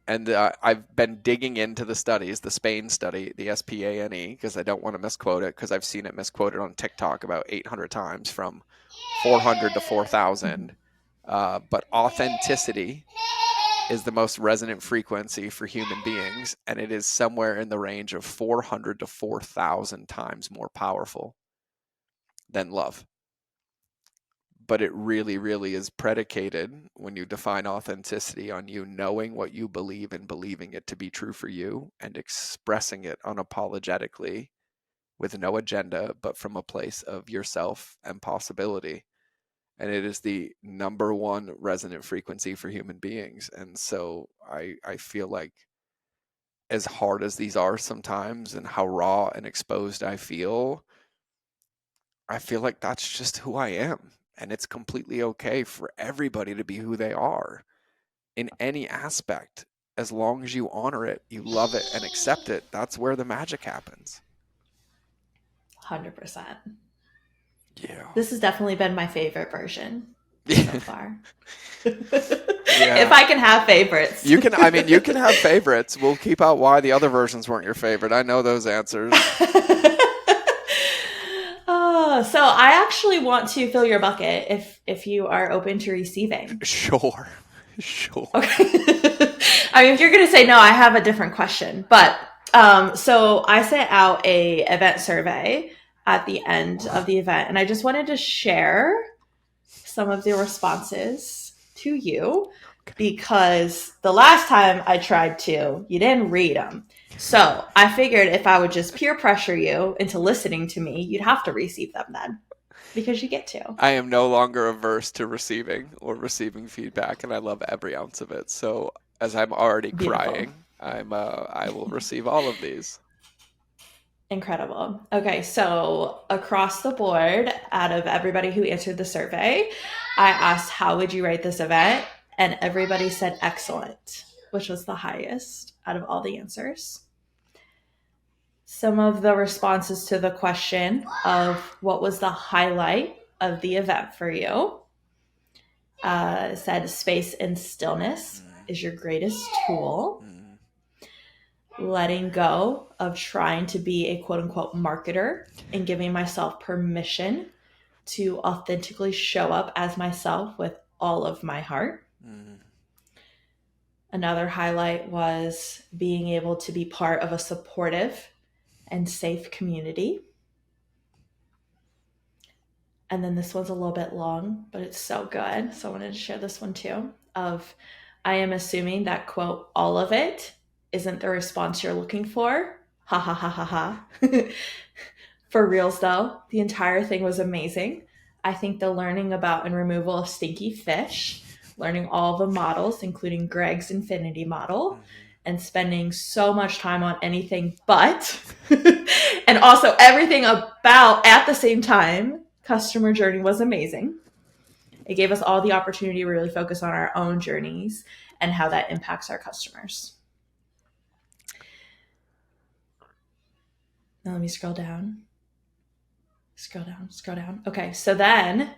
And I've been digging into the studies, the Spain study, the SPANE, because I don't want to misquote it, because I've seen it misquoted on TikTok about 800 times from 400 to 4,000. But authenticity is the most resonant frequency for human beings, and it is somewhere in the range of 400 to 4,000 times more powerful than love. But it really, really is predicated when you define authenticity on you knowing what you believe and believing it to be true for you and expressing it unapologetically with no agenda, but from a place of yourself and possibility. And it is the number one resonant frequency for human beings. And so I feel like as hard as these are sometimes and how raw and exposed I feel like that's just who I am. And it's completely okay for everybody to be who they are in any aspect. As long as you honor it, you love it, and accept it, that's where the magic happens. 100%. Yeah. This has definitely been my favorite version. so far. If Yeah. I can have favorites. You can, I mean, you can have favorites. We'll keep out why the other versions weren't your favorite. I know those answers. So I actually want to fill your bucket if you are open to receiving. Sure. Sure. Okay. I mean, if you're going to say no, I have a different question. But so I sent out a event survey at the end of the event, and I just wanted to share some of the responses to you Okay. because the last time I tried to, you didn't read them. So I figured if I would just peer pressure you into listening to me, you'd have to receive them then because you get to. I am no longer averse to receiving feedback, and I love every ounce of it. So, as I'm already Beautiful. crying, I will receive all of these. Incredible. Okay, so across the board, out of everybody who answered the survey, I asked, how would you rate this event? And everybody said excellent, which was the highest out of all the answers. Some of the responses to the question of what was the highlight of the event for you said space and stillness Mm, is your greatest tool. mm, Letting go of trying to be a quote unquote marketer and giving myself permission to authentically show up as myself with all of my heart. mm, Another highlight was being able to be part of a supportive and safe community. And then this one's a little bit long, but it's so good. So I wanted to share this one too. Of I am assuming that quote, all of it isn't the response you're looking for. Ha ha ha ha ha. For reals though, the entire thing was amazing. I think the learning about and removal of stinky fish, learning all the models, including Greg's infinity model, mhm. and spending so much time on anything but, and also everything about at the same time, customer journey was amazing. It gave us all the opportunity to really focus on our own journeys and how that impacts our customers. Now let me scroll down. Scroll down, scroll down. Okay, so then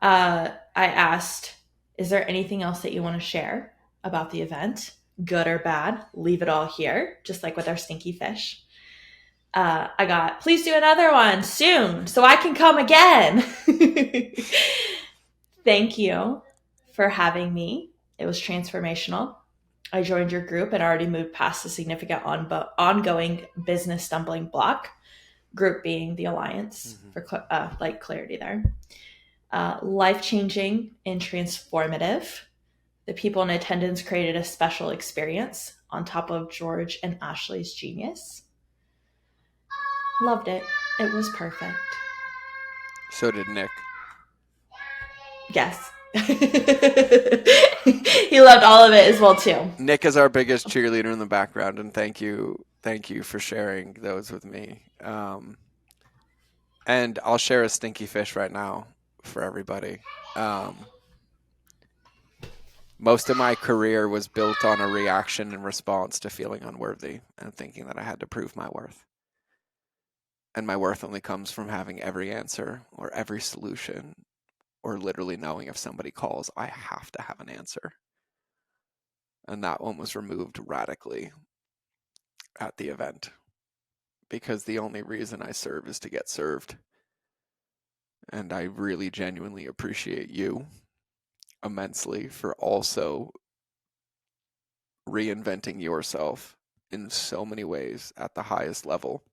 I asked, is there anything else that you want to share about the event? Good or bad? Leave it all here, just like with our stinky fish. I got, please do another one soon so I can come again. Thank you for having me. It was transformational. I joined your group and already moved past the significant ongoing business stumbling block, group being the alliance Mhm. for like clarity there. Life changing and transformative. The people in attendance created a special experience on top of George and Ashley's genius. Loved it. It was perfect. So did Nick. Yes. He loved all of it as well too. Nick is our biggest cheerleader in the background, and thank you for sharing those with me. And I'll share a stinky fish right now for everybody. Um, Most of my career was built on a reaction and response to feeling unworthy and thinking that I had to prove my worth. And my worth only comes from having every answer or every solution or literally knowing if somebody calls, I have to have an answer. And that one was removed radically at the event because the only reason I serve is to get served. And I really genuinely appreciate you immensely for also reinventing yourself in so many ways at the highest level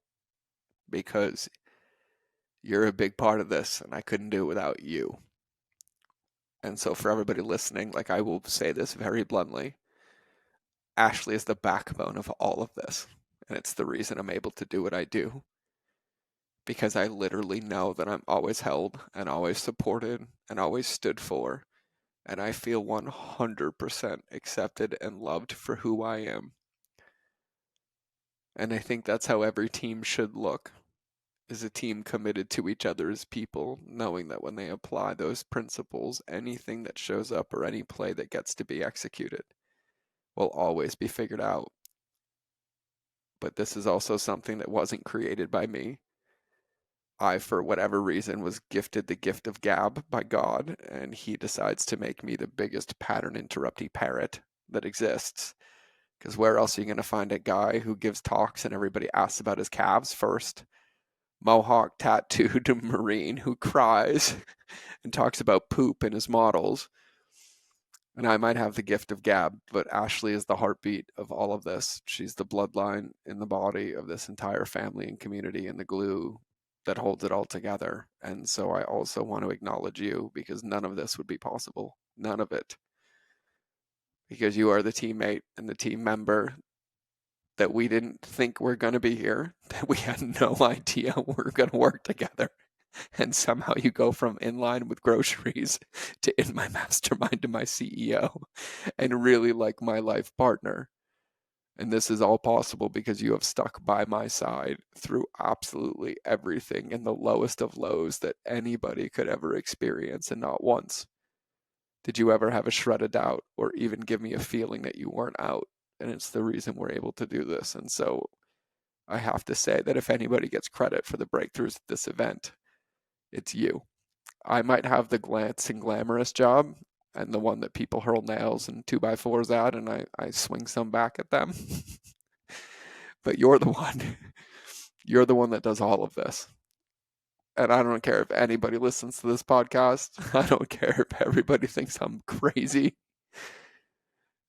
because you're a big part of this and I couldn't do it without you. And so for everybody listening, like I will say this very bluntly, Ashley is the backbone of all of this. And it's the reason I'm able to do what I do because I literally know that I'm always held and always supported and always stood for. And I feel 100% accepted and loved for who I am. And I think that's how every team should look. Is a team committed to each other as people, knowing that when they apply those principles, anything that shows up or any play that gets to be executed will always be figured out. But this is also something that wasn't created by me. I, for whatever reason, was gifted the gift of gab by God, and he decides to make me the biggest pattern interrupty parrot that exists. Because where else are you going to find a guy who gives talks and everybody asks about his calves first? Mohawk tattooed Marine who cries and talks about poop in his models. And I might have the gift of gab, but Ashley is the heartbeat of all of this. She's the bloodline in the body of this entire family and community and the glue that holds it all together. And so I also want to acknowledge you because none of this would be possible. None of it. Because you are the teammate and the team member that we didn't think were going to be here, that we had no idea we were going to work together. And somehow you go from in line with groceries to in my mastermind to my CEO and really like my life partner. And this is all possible because you have stuck by my side through absolutely everything in the lowest of lows that anybody could ever experience, and not once did you ever have a shred of doubt or even give me a feeling that you weren't out. And it's the reason we're able to do this. And so I have to say that if anybody gets credit for the breakthroughs at this event, it's you. I might have the glance and glamorous job and the one that people hurl nails and 2x4s at, and I swing some back at them. But you're the one. You're the one that does all of this. And I don't care if anybody listens to this podcast. I don't care if everybody thinks I'm crazy.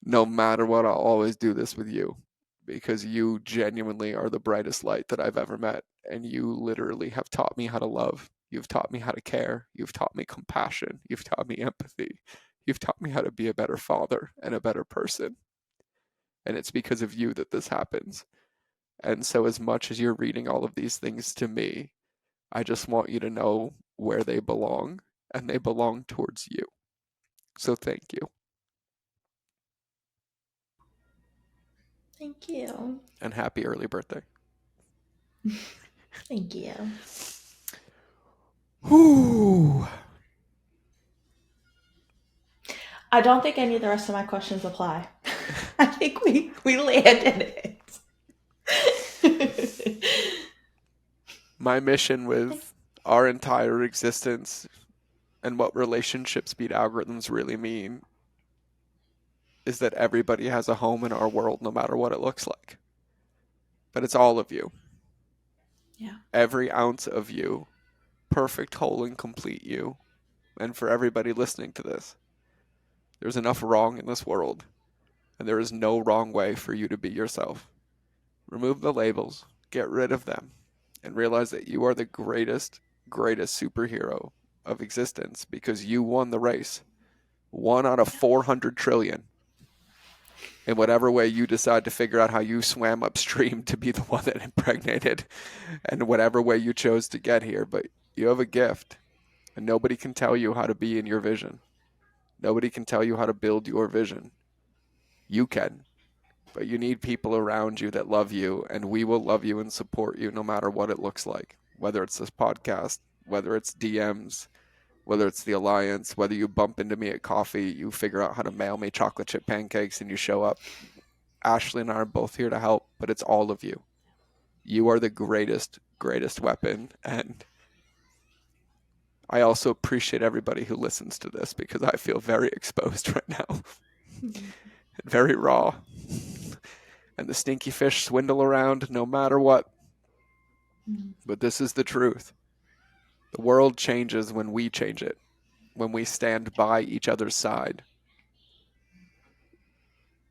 No matter what, I'll always do this with you because you genuinely are the brightest light that I've ever met. And you literally have taught me how to love. You've taught me how to care. You've taught me compassion. You've taught me empathy. You've taught me how to be a better father and a better person. And it's because of you that this happens. And so, as much as you're reading all of these things to me, I just want you to know where they belong, and they belong towards you. So, thank you. Thank you. And happy early birthday. Thank you. Whew. I don't think any of the rest of my questions apply. I think we landed it. My mission with our entire existence and what relationship speed algorithms really mean is that everybody has a home in our world no matter what it looks like. But it's all of you. Yeah. Every ounce of you, perfect, whole, and complete you. And for everybody listening to this, there's enough wrong in this world, and there is no wrong way for you to be yourself. Remove the labels, get rid of them, and realize that you are the greatest, greatest superhero of existence because you won the race. 1 out of 400 trillion. In whatever way you decide to figure out how you swam upstream to be the one that impregnated, and whatever way you chose to get here, but you have a gift, and nobody can tell you how to be in your vision. Nobody can tell you how to build your vision. You can, but you need people around you that love you, and we will love you and support you no matter what it looks like, whether it's this podcast, whether it's DMs, whether it's the Alliance, whether you bump into me at coffee, you figure out how to mail me chocolate chip pancakes and you show up. Ashley and I are both here to help, but it's all of you. You are the greatest, greatest weapon. And I also appreciate everybody who listens to this because I feel very exposed right now, very raw. And the stinky fish swindle around no matter what. But this is the truth. The world changes when we change it, when we stand by each other's side.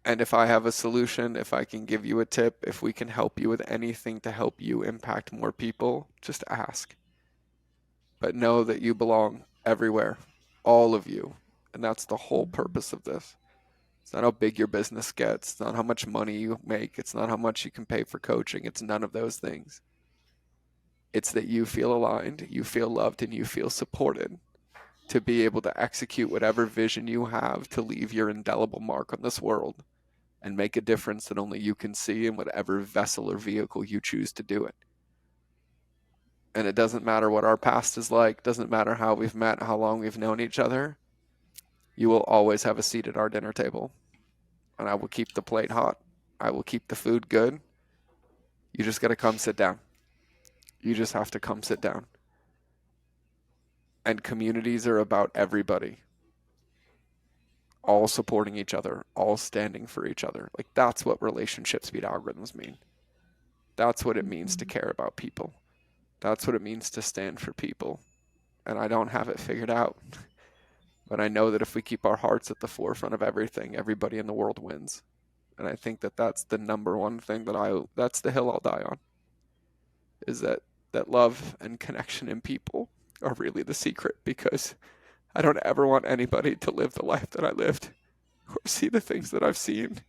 And if I have a solution, if I can give you a tip, if we can help you with anything to help you impact more people, just ask. But know that you belong everywhere, all of you. And that's the whole purpose of this. It's not how big your business gets, it's not how much money you make, it's not how much you can pay for coaching, it's none of those things. It's that you feel aligned, you feel loved, and you feel supported to be able to execute whatever vision you have to leave your indelible mark on this world and make a difference that only you can see in whatever vessel or vehicle you choose to do it. And it doesn't matter what our past is like, doesn't matter how we've met, how long we've known each other. You will always have a seat at our dinner table. And I will keep the plate hot. I will keep the food good. You just got to come sit down. You just have to come sit down. And communities are about everybody, all supporting each other, all standing for each other. Like that's what relationships beat algorithms mean. That's what it means to Mhm. care about people. That's what it means to stand for people. And I don't have it figured out. But I know that if we keep our hearts at the forefront of everything, everybody in the world wins. And I think that that's the number one thing that's the hill I'll die on, is that love and connection in people are really the secret, because I don't ever want anybody to live the life that I lived or see the things that I've seen.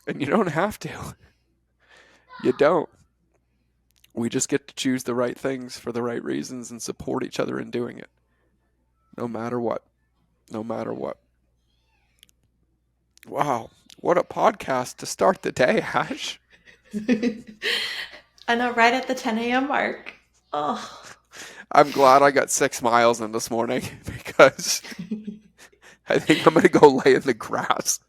And you don't have to. You don't. We just get to choose the right things for the right reasons and support each other in doing it, no matter what. No matter what. Wow, what a podcast to start the day, Ash. I know, right at the 10 a.m. mark. Oh. I'm glad I got 6 miles in this morning because I think I'm going to go lay in the grass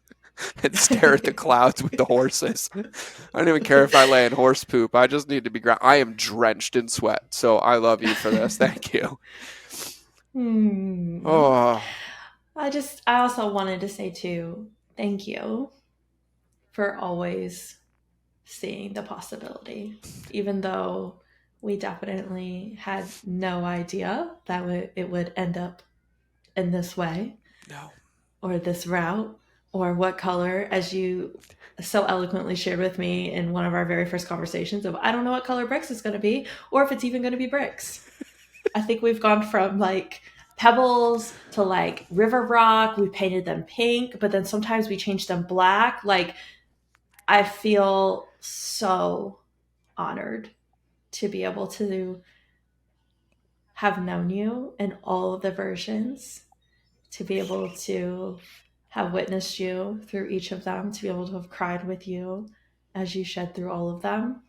and stare at the clouds with the horses. I don't even care if I lay in horse poop. I just need to be I am drenched in sweat. So I love you for this. Thank you. Hmm. Oh, I also wanted to say too, thank you for always seeing the possibility, even though we definitely had no idea that it would end up in this way no. or this route or what color, as you so eloquently shared with me in one of our very first conversations of I don't know what color bricks is going to be or if it's even going to be bricks. I think we've gone from like pebbles to like river rock. We painted them pink, but then sometimes we change them black. Like I feel so honored to be able to have known you in all of the versions, to be able to have witnessed you through each of them, to be able to have cried with you as you shed through all of them.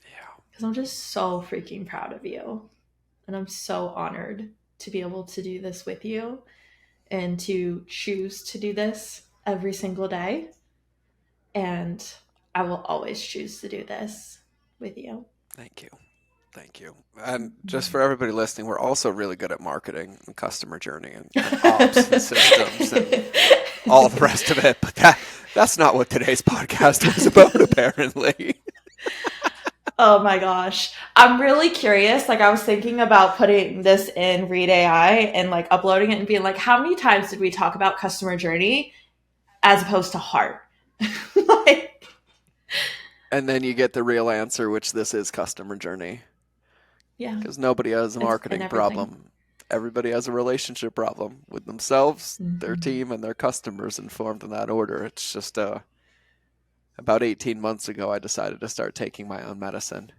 Yeah. Because I'm just so freaking proud of you. And I'm so honored to be able to do this with you and to choose to do this every single day. And I will always choose to do this with you. Thank you. Thank you. And just Mhm. for everybody listening, we're also really good at marketing and customer journey and ops and systems and all the rest of it. But that's not what today's podcast was about, apparently. Oh my gosh. I'm really curious. Like, I was thinking about putting this in Read AI and like uploading it and being like, how many times did we talk about customer journey as opposed to heart? Like, And then you get the real answer, which this is customer journey. yeah, Because nobody has a it's in marketing everything. problem. Everybody has a relationship problem with themselves, their Mm-hmm. team, and their customers, informed in that order. It's just about 18 months ago, I decided to start taking my own medicine.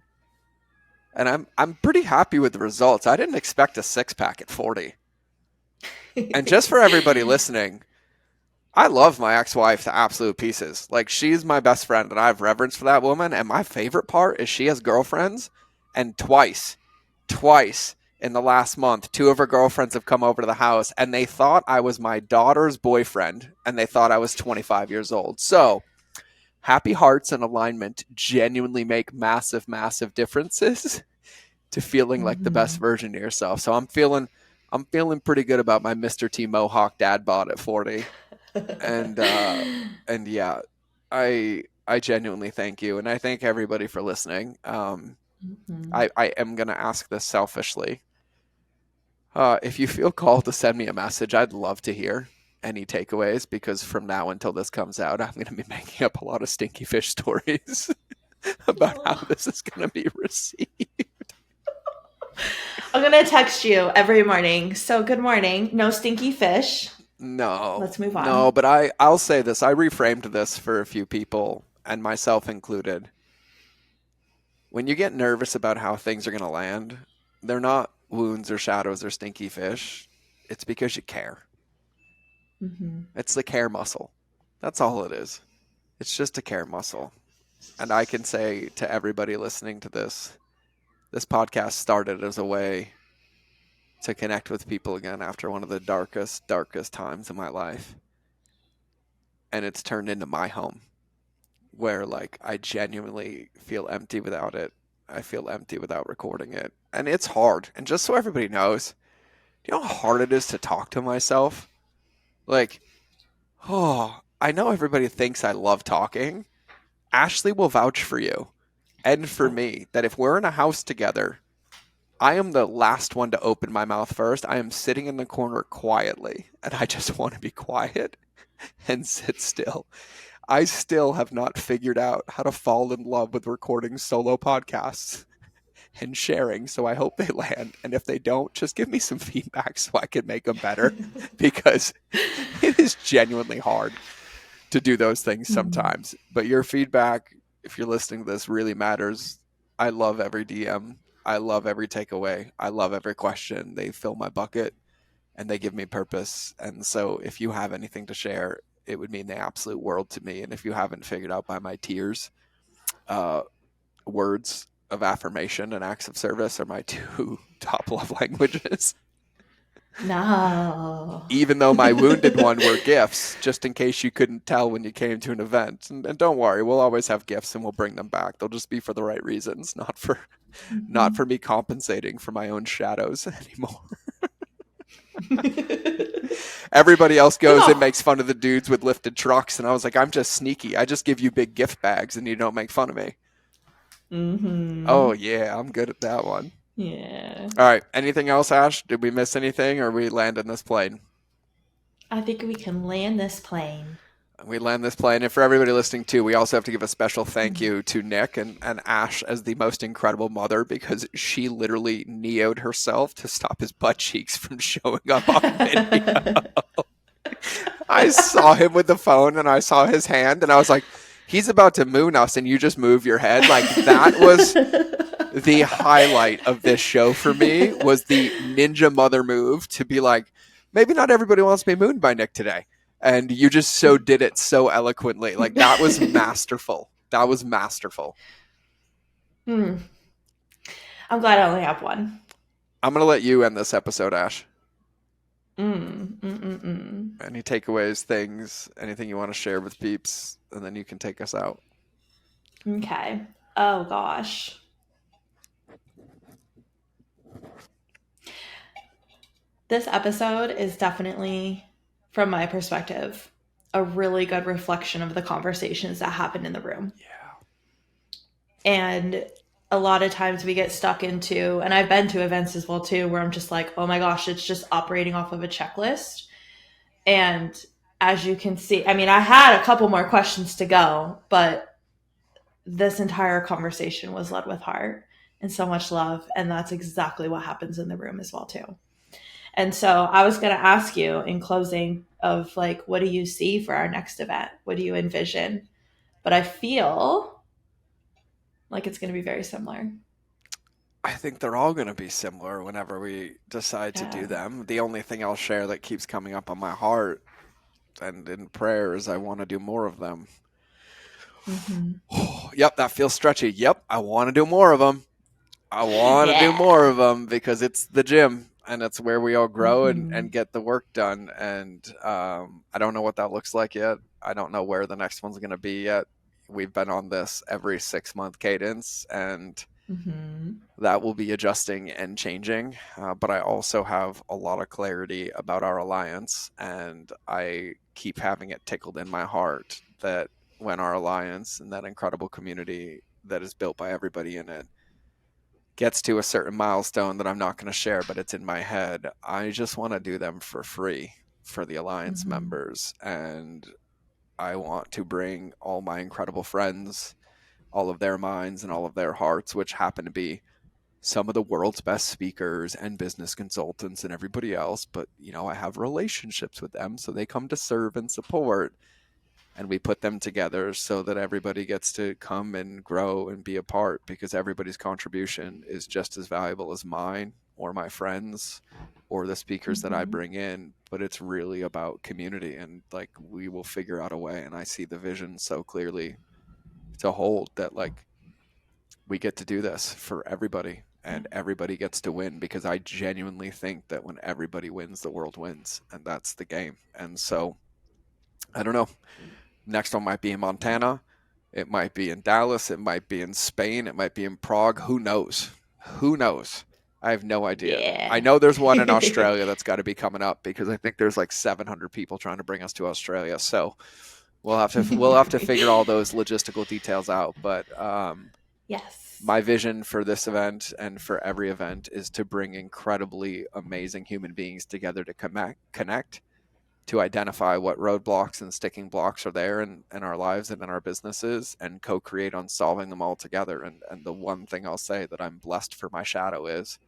And I'm pretty happy with the results. I didn't expect a 6 pack at 40. And just for everybody listening, I love my ex-wife to absolute pieces. Like, she's my best friend, and I have reverence for that woman. And my favorite part is she has girlfriends, and twice in the last month, two of her girlfriends have come over to the house, and they thought I was my daughter's boyfriend, and they thought I was 25 years old. So, happy hearts and alignment genuinely make massive, massive differences to feeling like the best Mm-hmm. version of yourself. So I'm feeling pretty good about my Mr. T Mohawk dad bod at 40. And and yeah, I genuinely thank you, and I thank everybody for listening. Mm-hmm. I am gonna ask this selfishly. If you feel called to send me a message, I'd love to hear any takeaways, because from now until this comes out, I'm gonna be making up a lot of stinky fish stories about how Oh. this is gonna be received. I'm gonna text you every morning. So good morning. No stinky fish. No, Let's move no, on. but I'll say this. I reframed this for a few people, and myself included. When you get nervous about how things are going to land, they're not wounds or shadows or stinky fish. It's because you care. Mm-hmm. It's the care muscle. That's all it is. It's just a care muscle. And I can say to everybody listening to this podcast started as a way to connect with people again after one of the darkest, darkest times in my life. And it's turned into my home, where like I genuinely feel empty without it. I feel empty without recording it. and it's hard. And just so everybody knows, you know how hard it is to talk to myself? Like, oh, I know everybody thinks I love talking. Ashley will vouch for you and for me that if we're in a house together, I am the last one to open my mouth first. I am sitting in the corner quietly, and I just want to be quiet and sit still. I still have not figured out how to fall in love with recording solo podcasts and sharing, so I hope they land. And if they don't, just give me some feedback so I can make them better because it is genuinely hard to do those things Mm. sometimes. But your feedback, if you're listening to this, really matters. I love every DM. I love every takeaway. I love every question. They fill my bucket and they give me purpose. And so if you have anything to share, it would mean the absolute world to me. And if you haven't figured out by my tears, uh, words of affirmation and acts of service are my two top love languages. No. Even though my wounded one were gifts, just in case you couldn't tell when you came to an event. And don't worry, we'll always have gifts and we'll bring them back. They'll just be for the right reasons, not Mhm. for me compensating for my own shadows anymore. Everybody else But goes and no. makes fun of the dudes with lifted trucks, and I was like, I'm just sneaky. I just give you big gift bags and you don't make fun of me. Oh Mm-hmm. yeah, I'm good at that one. Yeah. All right. Anything else, Ash? Did we miss anything, or we land in this plane? I think we can land this plane. We land this plane. And for everybody listening too, we also have to give a special thank Mm. you to Nick and Ash as the most incredible mother because she literally neoed herself to stop his butt cheeks from showing up on video. I saw him with the phone and I saw his hand and I was like, he's about to moon us and you just move your head. Like that was the highlight of this show for me was the ninja mother move to be like, maybe not everybody wants to be mooned by Nick today. And you just so did it so eloquently. Like that was masterful. That was masterful. Hmm. I'm glad I only have one. I'm going to let you end this episode, Ash. Mm, mm, mm, mm. Any takeaways, things, anything you want to share with peeps, and then you can take us out. Okay. Oh gosh. This episode is definitely, from my perspective, a really good reflection of the conversations that happened in the room. Yeah. And a lot of times we get stuck into, and I've been to events as well too, where I'm just like, oh my gosh, it's just operating off of a checklist. And as you can see, I mean, I had a couple more questions to go, but this entire conversation was led with heart and so much love. And that's exactly what happens in the room as well too. And so I was going to ask you in closing of like, what do you see for our next event? What do you envision? But I feel like it's going to be very similar. I think they're all going to be similar whenever we decide to do Yeah. them. The only thing I'll share that keeps coming up on my heart and in prayer is I want to do more of them. Mm-hmm. Yep, that feels stretchy. Yep, I want to do more of them. I want to do more Yeah. of them because it's the gym and it's where we all grow Mm-hmm. and get the work done. And I don't know what that looks like yet. I don't know where the next one's going to be yet. We've been on this every 6 month cadence, and Mm-hmm. that will be adjusting and changing. But I also have a lot of clarity about our alliance, and I keep having it tickled in my heart that when our alliance and that incredible community that is built by everybody in it gets to a certain milestone that I'm not going to share, but it's in my head, I just want to do them for free for the alliance Mm-hmm. members. And I want to bring all my incredible friends, all of their minds and all of their hearts, which happen to be some of the world's best speakers and business consultants and everybody else. But, I have relationships with them. So they come to serve and support. And we put them together so that everybody gets to come and grow and be a part because everybody's contribution is just as valuable as mine or my friends or the speakers that I Mm-hmm. bring in. But it's really about community, and like we will figure out a way. And I see the vision so clearly to hold that like we get to do this for everybody Yeah. and everybody gets to win because I genuinely think that when everybody wins, the world wins, and that's the game. And so I don't know. Next one might be in Montana. It might be in Dallas. It might be in Spain. It might be in Prague. Who knows? Who knows? I have no idea. I Yeah. know there's one in Australia that's got to be coming up because I think there's like 700 people trying to bring us to Australia. So we'll have to figure all those logistical details out. But Yes. my vision for this event and for every event is to bring incredibly amazing human beings together to connect, to identify what roadblocks and sticking blocks are there in our lives and in our businesses, and co-create on solving them all together. And the one thing I'll say that I'm blessed for my shadow is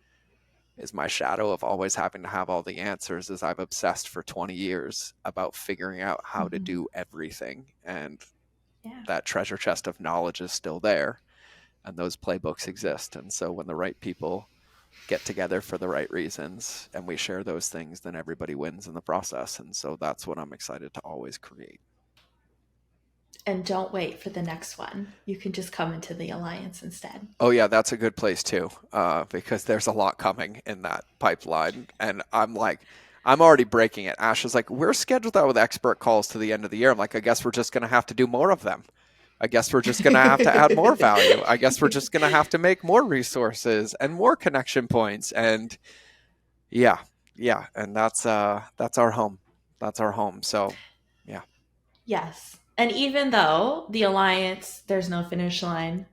my shadow of always having to have all the answers, is I've obsessed for 20 years about figuring out how to Mm-hmm. do everything. And Yeah. that treasure chest of knowledge is still there, and those playbooks exist. And so when the right people get together for the right reasons and we share those things, then everybody wins in the process. And so that's what I'm excited to always create. And don't wait for the next one. You can just come into the alliance instead. Oh yeah, that's a good place too, because there's a lot coming in that pipeline, and I'm like, I'm already breaking it. Ash is like, we're scheduled out with expert calls to the end of the year. I'm like, I guess we're just gonna have to do more of them. I guess we're just gonna have to add more value. I guess we're just gonna have to make more resources and more connection points, and yeah, yeah, and that's our home. That's our home. So yeah. Yes. And even though the alliance, there's no finish line,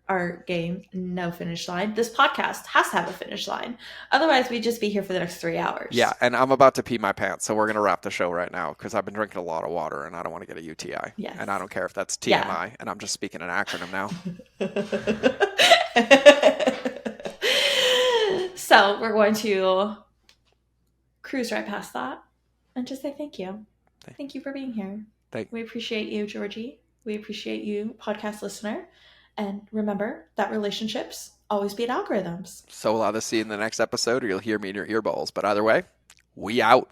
our game, no finish line, this podcast has to have a finish line. Otherwise, we'd just be here for the next 3 hours. Yeah, and I'm about to pee my pants, so we're gonna wrap the show right now because I've been drinking a lot of water and I don't want to get a UTI. And I Yes. don't care if that's Yeah. TMI, and I'm just speaking an acronym now. So we're going to cruise right past that and just say thank you. Thank you for being here. Thank. We appreciate you, Georgie. We appreciate you, podcast listener. And remember that relationships always beat algorithms. So we'll either see you in the next episode or you'll hear me in your earballs. But either way, we out.